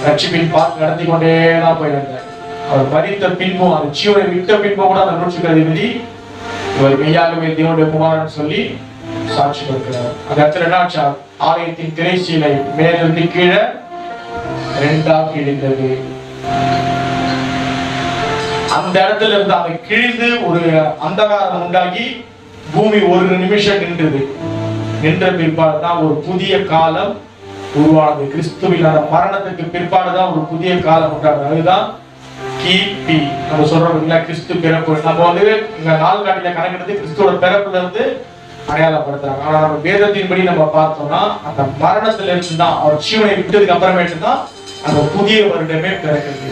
ரட்சிப்பின் பார்த்து நடத்தி கொண்டேதான் போயிருந்தார். அவர் மரித்த பின்பும் அந்த ஜீவனை விட்ட பின்பும் கூட அந்த நூற்றுக்கு அதிபதி இவர் மெய்யாகவே தேவனுடைய குமாரன் சொல்லி சாட்சி கொடுக்கிறார். அந்த இடத்துல என்ன ஆச்சா, ஆலயத்தின் திரைச்சீலை மேலிருந்து கீழே ரெண்டாக கிழிந்தது. அந்த இடத்துல இருந்து அந்த கிழிந்து ஒரு அந்தகாரம் உண்டாகி பூமி ஒரு நிமிஷம் நின்றது. நின்ற பிற்பாடுதான் ஒரு புதிய காலம் உருவானது. கிறிஸ்துவின் மரணத்துக்கு பிற்பாடுதான் ஒரு புதிய காலம் உண்டானது. அதுதான் கிபி. நம்ம சொல்றோம் இல்ல, கிறிஸ்து பிறப்பு. நம்ம வந்து இங்க நாள் காட்டில கணக்கெடுத்து கிறிஸ்துவோட பிறப்புல இருந்து அடையாளப்படுத்துறாங்க. ஆனா நம்ம வேதத்தின்படி நம்ம பார்த்தோம்னா அந்த மரணத்துல இருந்து தான், அவர் ஜீவனை விட்டதுக்கு அப்புறமேட்டு தான் அந்த புதிய வருடமே பிறகுது.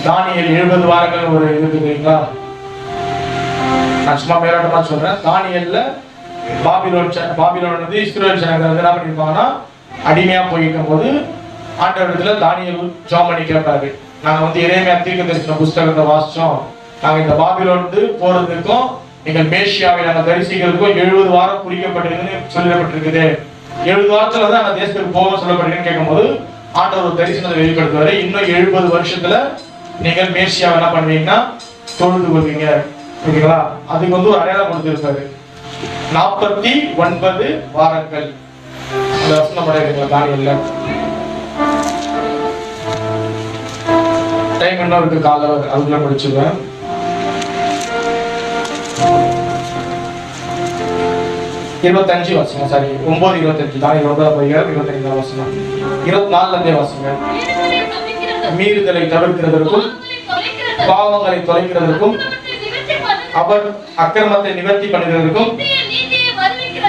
தானியேல் 70 வாரங்கள் ஒரு இருக்குதுங்களா, நான் சும்மா மேலோட்டமா சொல்றேன். தானியேல்ல பாபிலோன் வந்து இஸ்ரவேல் ஜனங்கள் என்ன பண்ணிருப்பாங்கன்னா அடிமையா போயிருக்கும் போது ஆண்டவரிடத்துல தானியேல் ஜெபம் பண்ணி கேட்பாரு, நாங்க வந்து எரேமியா தீர்க்கதரிசன புஸ்தகத்தை வாசிச்சோம், நாங்க இந்த பாபிலோன் போறதுக்கும் எங்கள் மேசியாவை நாங்க தரிசிக்கிறதுக்கும் 70 வாரம் குறிக்கப்பட்டிருக்குன்னு சொல்லப்பட்டிருக்குது. 70 வாரத்துல தான் அந்த தேசத்துக்கு போக சொல்லப்பட்டிருக்குன்னு கேட்கும்போது ஆண்டவர் தரிசனத்தை வெளிப்படுத்துவாரு. இன்னும் 70 வருஷத்துல நீங்கள் மேசியாவை என்ன பண்ணுவீங்கன்னா தொழுது கொள்வீங்க. ஓகேங்களா? அதுக்கு வந்து ஒரு அடையாளம் கொடுத்திருப்பாரு. 49 வாரங்கள் அந்த வசனம் படைக்கிறீங்களா தானியேல்ல. டைம் என்ன இருக்கு, கால அதுக்குள்ள முடிச்சுடுவேன். இருபத்தஞ்சு வசனம், சாரி 9:25 தானியேல் 9:25 வசனம். 24 வசனம். மீறுதலை தவிர்க்கிறதற்கும் பாவங்களை தொலைக்கிறதற்கும் அவர் அக்கிரமத்தை நிவர்த்தி பண்ணுகிறதற்கும்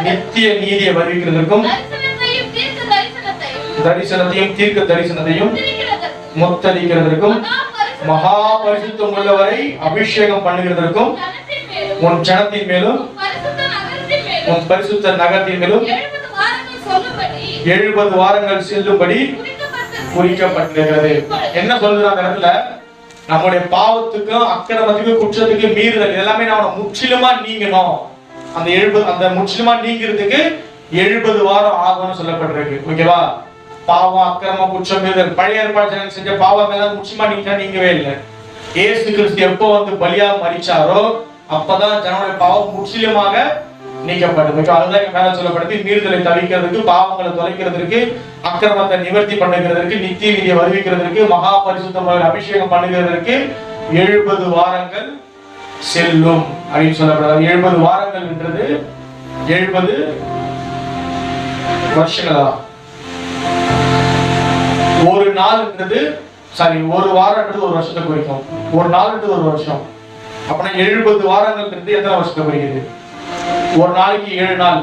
நித்திய நீதியை வருவிக்கிறதற்கும் தரிசனத்தையும் தீர்க்க தரிசனத்தையும் முத்தரிக்கிறதற்கும் மகா பரிசுத்தம் உள்ளவரை அபிஷேகம் பண்ணுகிறதற்கும் உன் ஜனத்தின் மேலும் உன் பரிசுத்த நகரத்தின் மேலும் 70 வாரங்கள் செல்லும்படி குறிக்கப்பட்டிருக்கிறது. என்ன சொல்றது அந்த இடத்துல, நம்முடைய பாவத்துக்கும் அக்கிரமத்துக்கும் குற்றத்துக்கும் மீறுதல் எல்லாமே நம்ம முற்றிலுமா நீங்கணும். அந்த 70 அந்த முற்றிலுமா நீங்கிறதுக்கு 70 வாரம் ஆகும்னு சொல்லப்பட்டிருக்கு. ஓகேவா? பாவம் அக்கிரமம் குற்றம் மீறுதல் பழைய ஏற்பாடு ஜனங்கள் செஞ்ச பாவம் எல்லாம் முற்றிலுமா நீங்கவே இல்லை. இயேசு கிறிஸ்து எப்போ வந்து பலியா மரிச்சாரோ அப்பதான் ஜனங்களுடைய பாவம் முற்றிலுமாக நீக்கப்பட்டது. அதுதான் மேல சொல்லப்படுது. மீறுதலை தவிர்க்கிறதுக்கு, பாவங்களை தொலைக்கிறதுக்கு, அக்கிரமத்தை நிவர்த்தி பண்ணுகிறதற்கு, நித்திய நீதியை வருவிக்கிறதற்கு, மகா பரிசுத்தமாக அபிஷேகம் பண்ணுகிறதற்கு 70 வாரங்கள் செல்லும் அப்படின்னு சொல்லப்படுது. 70 வாரங்கள் என்றது 70 வருஷங்களா? ஒரு நாள் என்றது ஒரு வாரம்ன்றது ஒரு வருஷத்தை குறிக்கும். ஒரு நாள்ன்றது ஒரு வருஷம். அப்படின்னா 70 வாரங்கள் எத்தனை வருஷத்தை குறிக்குது? ஒரு நாளைக்கு 7 நாள்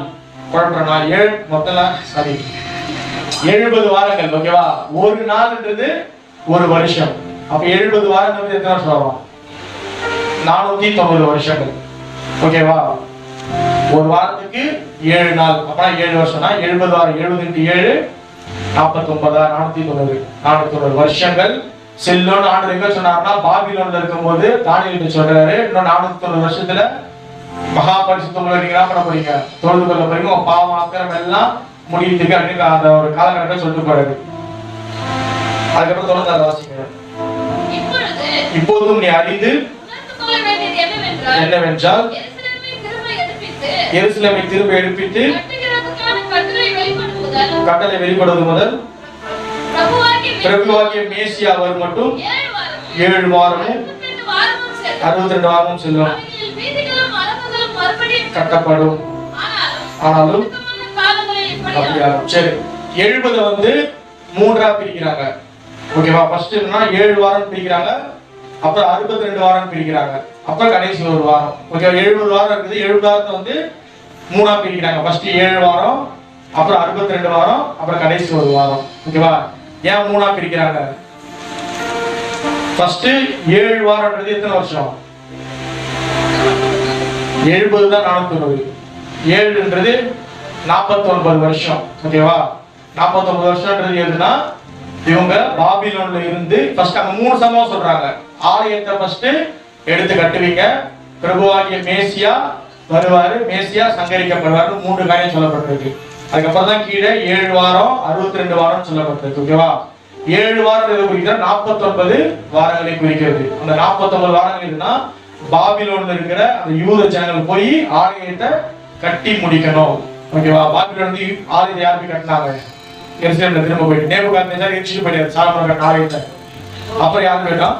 குழப்பற நாள் 7 மொத்தம் 70 வாரங்கள். ஓகேவா? ஒரு நாள்ன்றது ஒரு வருஷம். அப்ப 70 வாரங்கள் எத்தனை வருஷம் வரும்? 490 வருஷங்கள். ஓகேவா? ஒரு வாரத்துக்கு 7 நாள். அப்பனா 7 வருஷம்னா 70 வாரம் 70 × 7 49 490 வருஷங்கள் செல்லும்னு ஆண்டவர் எங்க சொன்னார்னா பாபிலோன்ல இருக்கும்போது தானியேல் சொல்றாரு, இன்னும் 490 வருஷத்துல மகா பரிசுத்தம் நீங்க என்ன பண்ண போறீங்க? தொழுது கொள்ள போறீங்க. பாவம் அக்கிரமம் எல்லாம் முடியுதுக்கு அப்படின்னு அந்த ஒரு காலகட்டத்தை சொல்லிட்டு போறாரு. அதுக்கப்புறம் தொடர்ந்து வாசிங்க. இப்போதும் நீ அறிந்து என்னவென்றால் எருசலேமை திரும்ப எடுப்பித்து கட்டளை வெளிப்படுவது முதல் பிரபுவாகிய மேசியா வரும் மட்டும் 7 வாரமும் 62 வாரமும் செல்லும் கட்டப்படும். ஆனாலும் சரி 70 வந்து 3ஆ பிரிக்கிறாங்க. ஓகேவா? ஃபர்ஸ்ட் என்னன்னா 7 வாரம் பிரிக்கிறாங்க, அப்புறம் 62 வாரம் பிரிக்கிறாங்க, அப்புறம் கடைசி ஒரு வாரம். ஓகே, 70 வாரம் இருக்குது. 70 வாரத்தை வந்து 3ஆ பிரிக்கிறாங்க. ஃபர்ஸ்ட் 7 வாரம், அப்புறம் 62 வாரம், அப்புறம் கடைசி ஒரு வாரம். ஓகேவா? ஏன் 3ஆ பிரிக்கிறாங்க? ஃபர்ஸ்ட் 7 வாரம்ன்றது எத்தனை வருஷம்? 70 தான் 490. 7ன்றது 49 வருஷம். ஓகேவா? 49 வருஷம்ன்றது எதுனா இவங்க பாபிலோன்ல இருந்து ஃபர்ஸ்ட் அங்க 3 சம்பவம் சொல்றாங்க. ஆலயத்தை ஃபர்ஸ்ட் எடுத்து கட்டுவீங்க, பிரபுவாகிய மேசியா வருவாரு, மேசியா சங்கரிக்கப்படுவாரு, 3 காரியம் சொல்லப்பட்டிருக்கு. அதுக்கப்புறம் தான் கீழே 7 வாரம் 62 வாரம் சொல்லப்பட்டிருக்கு. ஓகேவா? 7 வாரம் எது குறிக்கிறது? 49 வாரங்களை குறிக்கிறது. அந்த 49 வாரங்கள் எதுனா பாபிலோன்ல இருக்கிற அந்த யூத ஜனங்கள் போய் ஆலயத்தை கட்டி முடிக்கணும். ஓகேவா? பாபிலோன் வந்து ஆலயத்தை யார் போய் கட்டினாங்க? எருசலேம்ல திரும்ப போயிட்டு நேபுகாத்நேச்சார் எரிச்சிட்டு போயிட்டாரு சாலமோன் கட்டின ஆலயத்தை. அப்புறம் யார் போயிட்டா?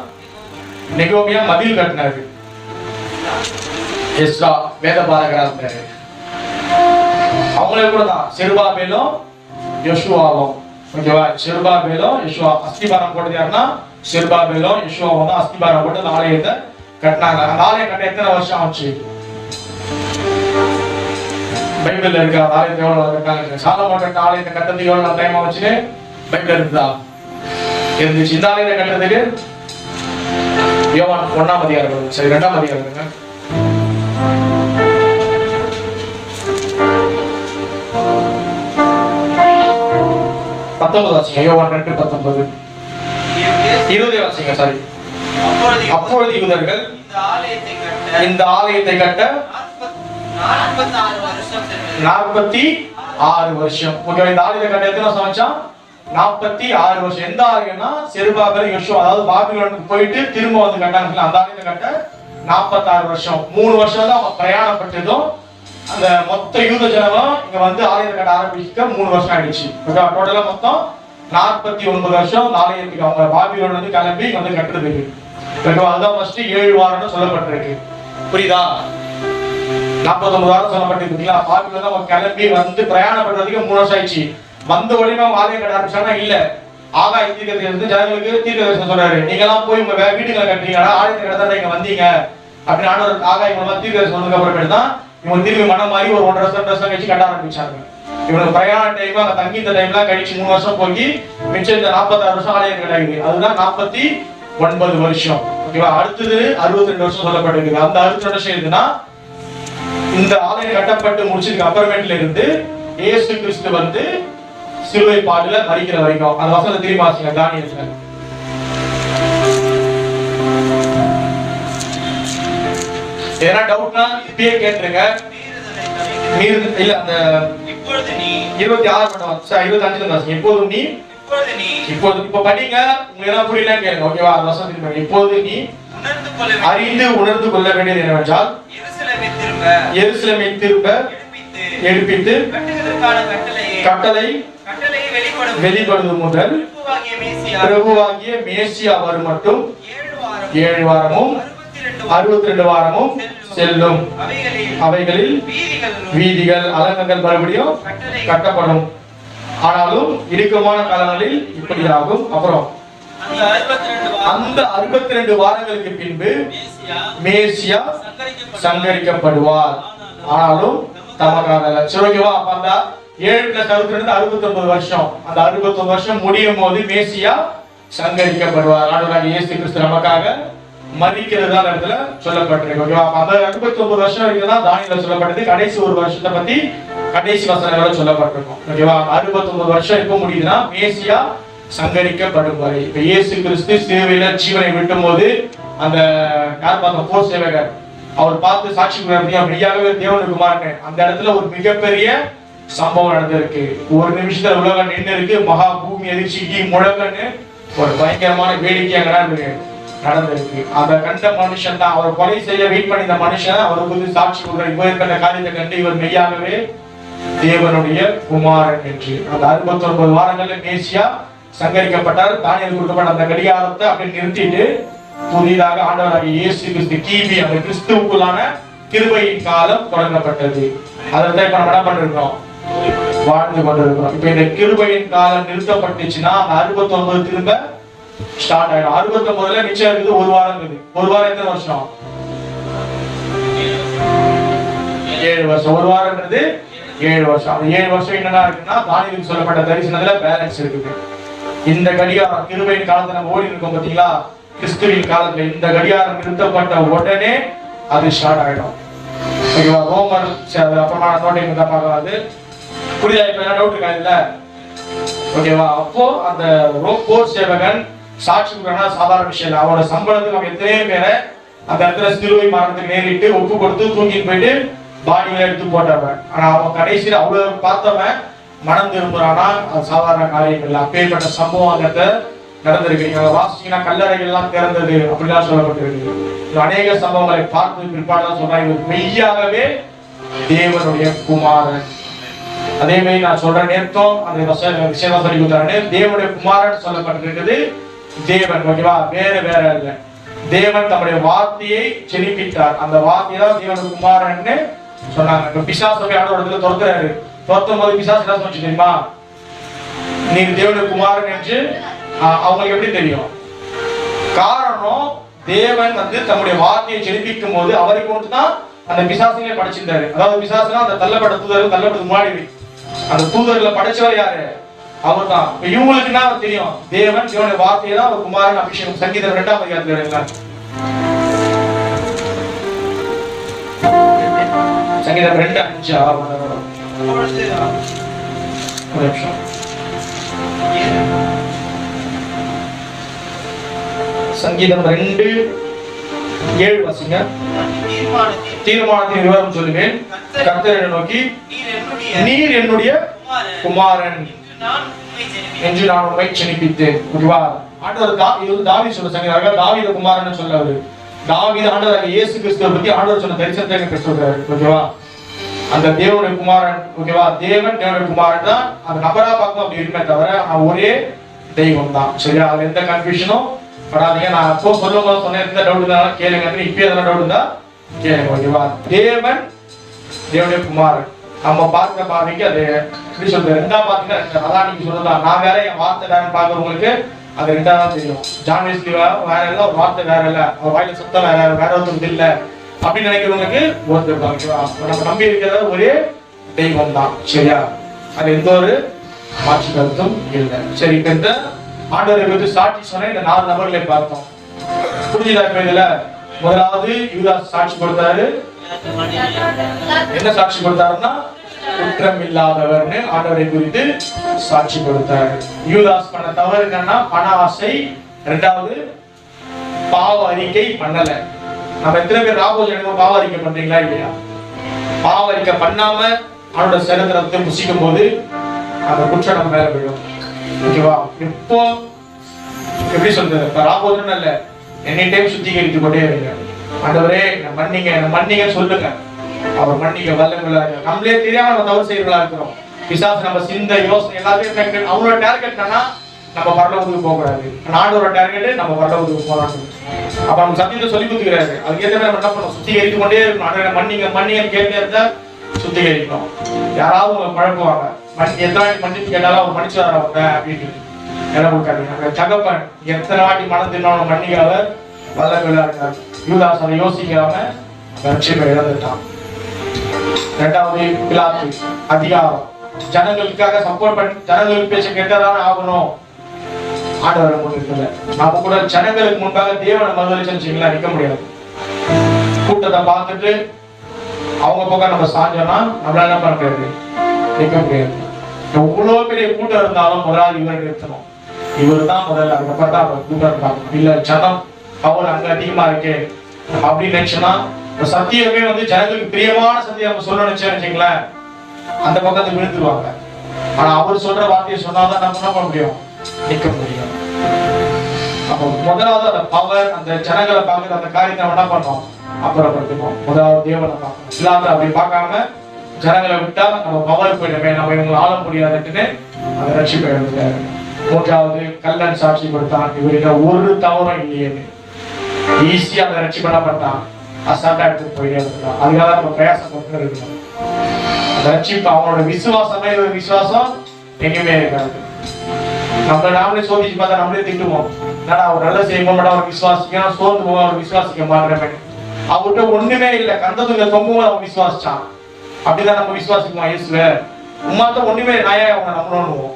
நெகோமியா மதில் கட்டினாரு. எஸ்ரா வேத பாரகரா இருந்தாரு. அவங்களே கூட தான் செருபாபேலும் யோசுவாவும். ஓகேவா? செருபாபேலும் யோசுவா அஸ்திபாரம் போட்டது யாருன்னா செருபாபேலும் யோசுவாவும் தான் அஸ்திபாரம் போட்டு அந்த ஆலயத்தை கட்டினாங்க. அந்த ஆலயம் கட்ட எத்தனை வருஷம் ஆச்சு? பைபிள்ல இருக்க ஆலயத்தை எவ்வளவு கட்டினாங்க? சாலமோன் கட்டின ஆலயத்தை கட்டுறதுக்கு எவ்வளவு டைம் ஆச்சுன்னு பைபிள்ல இருந்தா இருந்துச்சு. இந்த ஆலயத்தை கட்டுறதுக்கு யோவான் 1ஆம் அதிகாரம், சரி 2ஆம் அதிகாரம் 19 வாசிங்க. யோவான் 2:19 20 வாசிங்க. சாரி. அப்பொழுது யூதர்கள் இந்த ஆலயத்தை கட்ட 46 வருஷம். ஓகே, இந்த ஆலயத்தை கட்ட எத்தனை வருஷம் ஆச்சா? 46 வருஷம். எந்த ஆலயம்னா செருபாபேல் யோசுவா, அதாவது பாபிலோனுக்கு போயிட்டு திரும்ப வந்து கட்டாங்க. அந்த ஆலயத்தை கட்ட 46 வருஷம். 3 வருஷம் தான் அவங்க பிரயாணப்பட்டதும் அந்த மொத்த யூத ஜனமும் இங்க வந்து ஆலயத்தை கட்ட ஆரம்பிக்க 3 வருஷம் ஆயிடுச்சு. டோட்டலா மொத்தம் 49 வருஷம் ஆலயத்துக்கு அவங்க பாபிலோன் வந்து கிளம்பி வந்து கட்டுறதுக்கு. அதுதான் ஃபர்ஸ்ட் 7 வாரம்னு சொல்லப்பட்டிருக்கு. புரியுதா? 49 வாரம் சொல்லப்பட்டிருக்கீங்களா? பாபிலோன் தான் அவங்க கிளம்பி வந்து பிரயாணம் பண்றதுக்கு 3 வருஷம் ஆயிடுச்சு. வந்த உடனே அவங்க ஆலயம் கட்ட ஆரம்பிச்சாங்கன்னா இல்ல, ஆகாய தீர்க்கதரிசி ஜனங்களுக்கு தீர்க்கதரிசனம் சொல்றாரு, நீங்க எல்லாம் போய் உங்க வீட்டுகளை கட்டுறீங்களா, ஆலயத்தை கட்ட நீங்க வந்தீங்க அப்படின்னு ஆண்டவர் ஆகாய மூலமா தீர்க்கதரிசனம் சொன்னதுக்கு அப்புறமேட்டு தான் இவங்க திரும்பி மனம் மாறி ஒரு 1.5 வருஷம் கழிச்சு கட்ட ஆரம்பிச்சாங்க. இவனுக்கு பிரயாண டைம் அங்க தங்கி இந்த டைம்லாம் கழிச்சு 3 வருஷம் போய் மிச்சம் இந்த 46 வருஷம் ஆலயம் கிடையாது. அதுதான் 49 வருஷம். ஓகேவா? அடுத்தது 62 வருஷம் சொல்லப்பட்டிருக்கு. அந்த 62 வருஷம் இருக்குன்னா இந்த ஆலயம் கட்டப்பட்டு முடிச்சதுக்கு அப்புறமேட்டுல இருந்து இயேசு கிறிஸ்து வந்து சிலுவை பாடுல மரிக்கிற வரைக்கும். அந்த வசனத்தை திரும்பி வாசிங்க. தானியேல்ல ஏன்னா டவுட்னா இப்பயே கேட்டுருங்க. இல்ல அந்த இப்பொழுது நீ 26 25 வாசிங்க. இப்போது இப்ப படிங்க. உங்களுக்கு என்ன புரியலன்னு கேளுங்க. ஓகேவா? அந்த வசனம் திரும்பி இப்போது நீ அறிந்து உணர்ந்து கொள்ள வேண்டியது என்னவென்றால் எருசலேமை திரும்ப எடுப்பித்து கட்டளை வெளிப்படுவது முதல் பிரபுவாகிய மேசியா வரும் மட்டும் 7 வாரமும் 62 வாரமும் செல்லும். அவைகளில் வீதிகள் அலங்கங்கள் மறுபடியும் கட்டப்படும். ஆனாலும் இறுக்கமான காலங்களில் இப்படியாகும். அப்புறம் அந்த 62 வாரங்களுக்கு பின்பு மேசியா சங்கரிக்கப்படுவார். ஆனாலும் தமக்காக சிவகேவா. அப்ப அந்த 7+62 69 வருஷம். அந்த 69 வருஷம் முடியும் போது மேசியா சங்கரிக்கப்படுவார். ஆண்டவராகிய இயேசு கிறிஸ்து நமக்காக மரிக்கிறதா இடத்துல சொல்லப்பட்டிருக்கு. ஓகேவா? அந்த 69 வருஷம் வரைக்கும் தான் தானியேல்ல சொல்லப்பட்டது. கடைசி ஒரு வருஷத்தை பத்தி கடைசி வசனங்கள சொல்லப்பட்டிருக்கும். ஓகேவா? 69 வருஷம் எப்ப முடியுதுன்னா மேசியா சங்கரிக்கப்படும் வரை. இப்ப இயேசு கிறிஸ்து சேவையில ஜீவனை விட்டும் போது அந்த யார் பார்த்தோம்? போர் சேவகர் அவர் பார்த்து சாட்சி கொடுத்தாரு, மெய்யாகவே தேவனுடைய குமாரன். அந்த இடத்துல ஒரு மிகப்பெரிய சம்பவம் நடந்திருக்கு. ஒரு நிமிஷத்துல உலகம் நின்று இருக்கு. மகா பூமி அதிர்ச்சி, இடி முழங்கன்னு ஒரு பயங்கரமான வேடிக்கை நடந்திருக்கு. அதை கண்ட மனுஷன் தான் அவர் கொலை செய்ய வெயிட் பண்ணி இந்த மனுஷன் அவருக்கு சாட்சி கொடுத்தார், இவர் கண்ட காரியத்தை கண்டு இவர் மெய்யாகவே தேவனுடைய குமாரன் என்று. அந்த 69 வாரங்கள்ல மேசியா சங்கரிக்கப்பட்டார். தானியேல் கொடுக்கப்பட்ட அந்த கடிகாரத்தை அப்படி நிறுத்திட்டு புதிதாக ஆண்டவராகிய இயேசு கிறிஸ்து கிபி அந்த கிறிஸ்துவுக்குள்ளான கிருபையின் காலம் தொடங்கப்பட்டது. அதைத்தான் இப்ப நம்ம என்ன பண்ணிருக்கோம்? வாழ்ந்து கொண்டிருக்கிறோம். இப்ப இந்த கிருபையின் காலம் நிறுத்தப்பட்டுச்சுன்னா அந்த 69 திரும்ப ஸ்டார்ட் ஆயிடும். 69ல மிச்சம் இருக்குது 1 வாரம் இருக்குது. 1 வாரம் எத்தனை வருஷம்? 7 வருஷம். 1 வாரம்ன்றது 7 வருஷம். அந்த 7 வருஷம் என்னன்னா இருக்குன்னா தானியேலுக்கு சொல்லப்பட்ட தரிசனத்துல பேலன்ஸ் இருக்குது. இந்த கடிகாரம் கிருபையின் காலத்துல நம்ம ஓடி இருக்கோம் பாத்தீங்களா, கிறிஸ்துவின் காலத்துல இந்த கடிகாரம் நிறுத்தப்பட்ட உடனே அது ஸ்டார்ட் ஆயிடும். ஓகேவா? ரோமர் அப்புறமா நோட்டிங் தான் பார்க்காது. புரியுதா? இப்ப என்ன டவுட் இருக்கா இல்ல? ஓகேவா? அப்போ அந்த போர் சேவகன் சாட்சி கொடுக்கறனா சாதாரண விஷயம் இல்லை. அவனோட சம்பளத்துக்கு அவன் எத்தனையோ பேரை அந்த இடத்துல சிலுவை மரணத்துக்கு நேரிட்டு ஒப்பு கொடுத்து தூக்கிட்டு போயிட்டு பாடிகளை எடுத்து போட்டவன். ஆனா அவன் கடைசியில் அவ்வளவு பார்த்தவன் மனம் திரும்புறானா, அது சாதாரண காரியம் இல்லை. அப்பேற்பட்ட சம்பவம் அந்த இடத்துல நடந்திருக்கு. நீங்க வாசிச்சீங்கன்னா கல்லறைகள் எல்லாம் திறந்தது அப்படிலாம் சொல்லப்பட்டிருக்கு. அநேக சம்பவங்களை பார்த்து பிற்பாடுதான் சொல்றாங்க, இவர் மெய்யாகவே தேவனுடைய குமாரன். அதே மாதிரி நான் சொல்றேன், நேர்த்தம் அந்த விஷயம் சொல்லி கொடுத்தாரு. தேவனுடைய குமாரன் சொல்லப்பட்டிருக்குது தேவன். ஓகேவா? வேற வேற இல்லை. தேவன் தம்முடைய வார்த்தையை செழிப்பிட்டார். அந்த வார்த்தையை தான் தேவனுடைய குமாரன்னு சொன்னாங்க. பிசாசு இடத்துல துரத்துறாரு. துரத்தும் போது பிசாசு என்ன சொல்லிச்சு தெரியுமா? நீங்க தேவனுடைய குமாரன் என்று அவங்களுக்கு எப்படி தெரியும்? காரணம், தேவன் வந்து தம்முடைய வார்த்தையை செழிப்பிக்கும் போது அவரை கொண்டு தான் அந்த பிசாசுகளை படைச்சிருந்தாரு. அதாவது பிசாசுனா அந்த தள்ளப்பட்ட தூதர்கள், தள்ளப்பட்டது முன்னாடி அந்த தூதர்களை படைச்சவர் யாரு? அவர் தான். இவங்களுக்கு என்ன தெரியும்? தேவன் தேவனுடைய வார்த்தையை தான் அவர் குமாரன் அபிஷேகம். சங்கீதம் 2ஆம் அதிகாரத்துல எடுங்க. சங்கீதம் 2:5 ஒரு நிமிஷம். சங்கீதம் 2:7 வாசிங்க. தீர்மானத்தின் விவரம் சொல்லுவேன். கர்த்தரை நோக்கி, நீர் என்னுடைய குமாரன் என்று நான் உண்மை செனிப்பித்தேன். ஓகேவா? ஆண்டவர் தாவீது சொன்ன சங்கீதம், தாவீது குமாரன் சொல்லவர். தாவீது ஆண்டவர் இயேசு கிறிஸ்துவை பத்தி ஆண்டவர் சொன்ன தரிசனத்தை சொல்றாரு. ஓகேவா? அந்த தேவனுடைய குமாரன். ஓகேவா? தேவனுடைய குமாரன் தான். அந்த நபரா பார்க்கும் அப்படி இருக்குமே தவிர ஒரே தெய்வம் தான். சரியா? அது எந்த கன்ஃபியூஷனும் படாதீங்க. நான் அப்போ சொல்லும் போது சொன்ன எந்த டவுட் இருந்தாலும் கேளுங்க. இப்ப எதனா டவுட் இருந்தா கேளுங்க. ஓகேவா? தேவன் தேவனுடைய குமாரன். நம்ம பார்க்கிற பார்வைக்கு அது எப்படி சொல்றது? ரெண்டா பாத்தீங்கன்னா அதான் நீங்க சொல்லலாம். நான் வேற, என் வார்த்தை வேற பாக்குறவங்களுக்கு அது ரெண்டா தான் தெரியும். ஜான் வெஸ்லி வேற இல்ல, ஒரு வார்த்தை வேற இல்ல, அவர் வாயில சுத்தம் வேற, வேற ஒருத்தருக்கு இல்ல அப்படின்னு நினைக்கிறவங்களுக்கு ஒருத்தர் தான். ஓகேவா? நம்ம நம்பி இருக்கிற ஒரே தெய்வம் தான். சரியா? அது எந்த ஒரு மாற்று கருத்தும் இல்லை. சரி, இப்ப இந்த ஆண்டவரை பற்றி சாட்சி சொன்ன இந்த 4 நபர்களை பார்த்தோம். புரிஞ்சுதா? இப்ப இதுல முதலாவது யூதாஸ் சாட்சி கொடுத்தாரு. என்ன சாட்சி கொடுத்தாருன்னா, குற்றம் இல்லாதவர்னு ஆண்டவரை குறித்து சாட்சி கொடுத்தாரு. யூதாஸ் பண்ண தவறு என்னன்னா பண ஆசை. 2வது பாவ அறிக்கை பண்ணல. நம்ம எத்தனை பேர் ராபோஜனம் பாவ அறிக்கை பண்றீங்களா இல்லையா? பாவ அறிக்கை பண்ணாம அவனோட சரித்திரத்தை புசிக்கும் போது அந்த குற்றம் நம்ம மேல விழும். ஓகேவா? இப்போ எப்படி சொல்றது? ராபோஜனம் இல்ல, எனி டைம் சுத்திகரித்து கொண்டே இருங்க. ஆண்டவரே மன்னிங்க சொல்லுங்க. அவர் மன்னிக்க வல்லவங்களா இருக்கார். நம்மளே தெரியாம நம்ம தவறு செய்யறவங்களா இருக்கிறோம். பிசாசு நம்ம சிந்த யோசனை எல்லாத்தையும் அவங்களோட டார்கெட் என்னன்னா நம்ம பரலோகத்துக்கு போக கூடாது. ஆண்டவரோட டார்கெட் நம்ம பரலோகத்துக்கு போகணும். அப்ப நம்ம சத்தியத்தை சொல்லி கொடுத்துக்கிறாரு. அதுக்கேற்ற மாதிரி நம்ம என்ன பண்ணணும்? சுத்திகரித்து கொண்டே இருக்கணும். ஆண்டவரை மன்னிங்கன்னு கேட்டே இருந்தா சுத்திகரிக்கணும். யாராவது உங்களை பழக்குவாங்க, எத்தனை மன்னிப்பு கேட்டாலும் அவர் மன்னிச்சாரு அவங்க அப்படின்னு என்ன கொடுக்காதீங்க. தகப்பன் எத்தனை வாட்டி மனம் தின்னாலும் மன்னிக்காத வல்லவங்களா இருக்காரு. யூதாஸ் அதை யோசிக்காம ரட்சிப்பை இழந்துட்டான். 2வது பிலாத்து அதிகாரம். ஜனங்களுக்காக சப்போர்ட் பண்ணி ஜனங்களுக்கு பேச்ச கேட்டதான் ஆகணும். ஆண்டவர் முன்னிட்டு நாம கூட ஜனங்களுக்கு முன்பாக தேவனை மறுதலிச்சீங்களா நிக்க முடியாது. கூட்டத்தை பார்த்துட்டு அவங்க பக்கம் நம்ம சாஞ்சோம்னா நம்மளால என்ன பண்றது? நிக்க முடியாது. எவ்வளவு பெரிய கூட்டம் இருந்தாலும் முதலாவது இவரை நிறுத்தணும். இவர் தான் முதல்ல, அதுக்கப்புறம் தான் அவர் கூட்டம் இருப்பாங்க. இல்ல ஜனம் பவர் அங்க அதிகமா இருக்கு அப்படின்னு நினைச்சோம்னா சத்தியமே வந்து ஜனங்களுக்கு பிரியமான சத்தியம் நம்ம சொல்ல நினைச்சீங்களேன், அந்த பக்கத்தை விழுந்துருவாங்க. ஆனா அவர் சொல்ற வார்த்தையை சொன்னாதான் நம்ம என்ன பண்ண முடியும்? நிக்க முடியும். அப்போ முதலாவது அந்த பவர், அந்த ஜனங்களை பார்க்குற அந்த காரியத்தை நம்ம என்ன பண்ணோம்? அப்புறப்படுத்தணும். முதலாவது தேவனை பார்க்கணும். இல்லாத அப்படி பார்க்காம ஜனங்களை விட்டா நம்ம பவர் போயிடுமே, நம்ம இவங்களை ஆள முடியாதுன்னு அதை ரட்சிப்பை எழுதுறாரு. 3வது கல்லன் சாட்சி கொடுத்தான். இவருக்கு ஒரு தவறும் இல்லையே, ஈஸியா அதை ரட்சிப்படப்பட்டான். அசால்ட்டா எடுத்து போயிட்டே இருக்கலாம். அதுக்காக நம்ம பிரயாசம் கொண்டு இருக்கணும். அந்த ரட்சிப்பு அவனோட விசுவாசமே ஒரு விசுவாசம் எங்கேயுமே இருக்காது. நம்ம நாமளே சோதிச்சு பார்த்தா நம்மளே திட்டுவோம். ஏன்னா அவர் நல்ல செய்ய மாட்டா அவர் விசுவாசிக்க, சோர்ந்து போவோம் அவர் விசுவாசிக்க மாட்டேன். அவர்கிட்ட ஒண்ணுமே இல்லை, கந்ததுல தொங்குவோம் அவன் விசுவாசிச்சான். அப்படிதான் நம்ம விசுவாசிக்குவோம். இயேசுவே உமாத்த ஒண்ணுமே நாயா அவங்க நம்பணும்னுவோம்.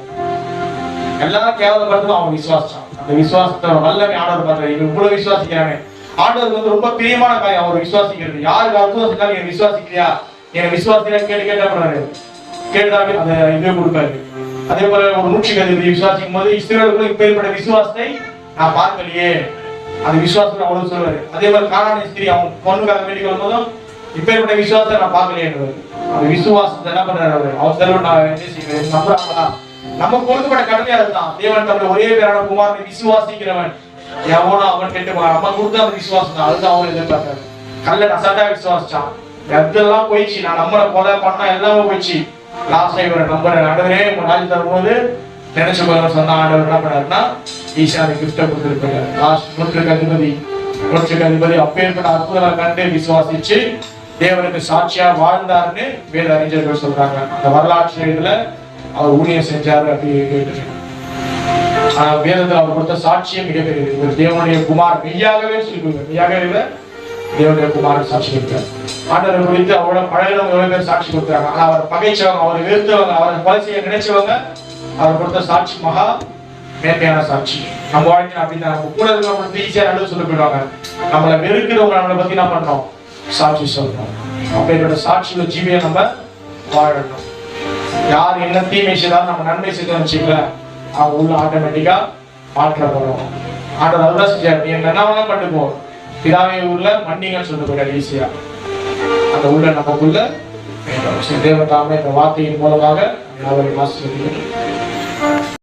எல்லாரும் கேவலப்படுத்தும் அவங்க விசுவாசம். அந்த விசுவாசத்தோட வல்லமை ஆண்டவர் பார்த்தாரு. இவ்வளவு விசுவாசிக்கிறாங்க. ஆண்டவருக்கு வந்து ரொம்ப பிரியமான காரியம் அவர் விசுவாசிக்கிறது. யாருக்கு அற்புதம் செஞ்சாலும் என் விசுவாசிக்கிறியா, என் விசுவாசிக்கிற கேட்ட பண்ணாரு. கேட்டாவே அந்த இதுவே கொடுப்பாரு. அதே போல ஒரு 100 அதிபதி விசுவாசிக்கும் போது இஸ்ரவேலுக்கு இப்பேற்பட்ட விசுவாசத்தை நான் பார்க்கலையே, அந்த விசுவாசத்தை அவ்வளவு சொல்லுவாரு. அதே மாதிரி கானானிய ஸ்திரீ அவன் பொண்ணுக்காக வேண்டிக் கொள்ளும் போதும் இப்பேற்பட்ட விசுவாசத்தை நான் பார்க்கலையே. அந்த விசுவாசத்தை என்ன பண்றாரு அவர்? அவர் செலவு நான் என்ன செய்வேன் நம்புறாங்களா? நம்ம கொடுக்கப்பட்ட கடமை அதுதான். தேவன் தம்முடைய ஒரே பேரான குமாரனை விசுவாசிக்கிறவன் எவனோ அவன் கெட்டு போறான். நம்ம கொடுத்த அந்த விசுவாசம் தான். அதுதான் அவன் எதிர்பார்த்தாரு. கல்ல நசட்டா விசுவாசிச்சான். எதெல்லாம் போயிடுச்சு, நான் நம்மளை கொலை பண்ணா எல்லாமே போயிடுச்சு. லாஸ்ட் இவரை நம்புறேன். ஆண்டவரே உங்க ராஜ்யம் தரும்போது நினைச்சு போய் சொன்ன ஆண்டவர் என்ன பண்ணாருன்னா ஈசானை கிஃப்ட கொடுத்துருக்காரு. லாஸ்ட் 100 அதிபதி அப்பேற்பட்ட அற்புதங்களை கண்டு விசுவாசிச்சு தேவனுக்கு சாட்சியா வாழ்ந்தாருன்னு வேத அறிஞர்கள் சொல்றாங்க. அந்த வரலாற்று இதுல அவர் ஊழியம் செஞ்சாரு அப்படி கேட்டு. ஆனா வேதத்தில் அவர் கொடுத்த சாட்சியம் மிகப்பெரியது. இவர் தேவனுடைய குமார் மெய்யாகவே சொல்லிடுவாங்க. மெய்யாகவே தேவனுடைய குமாரன் சாட்சி கொடுத்தார். ஆண்டவர் குறித்து அவரோட பழகினவங்க எவ்வளவு பேர் சாட்சி கொடுத்தாங்க. ஆனா அவரை பகைச்சவங்க, அவரை வெறுத்தவங்க, அவரை கொலை செய்ய நினைச்சவங்க அவர் கொடுத்த சாட்சி மகா மேன்மையான சாட்சி. நம்ம வாழ்க்கை அப்படின்னா நம்ம கூட இருக்கிறவங்க ஈஸியா நடுவு சொல்லி போயிடுவாங்க. நம்மளை வெறுக்கிறவங்க நம்மளை பத்தி என்ன பண்றோம்? சாட்சி சொல்லணும். அப்ப என்னோட சாட்சியோட ஜீவியை நம்ம வாழணும். யார் என்ன தீமை செய்தாலும் நம்ம நன்மை செய்தோம்னு வச்சுக்கல, அவங்க உள்ள ஆட்டோமேட்டிக்கா மாற்றப்படும். ஆண்டவர் அதுதான் செஞ்சாரு. நீ என்ன வேணா பண்ணுப்போ, பிதாவை உள்ள மன்னிங்கன்னு சொல்லிட்டு போயிட்டாரு ஈஸியா. அந்த உள்ள நமக்குள்ள தேவன் தாமே இந்த வார்த்தையின் மூலமாக அவரை ஆசீர்வதிக்கிறார்.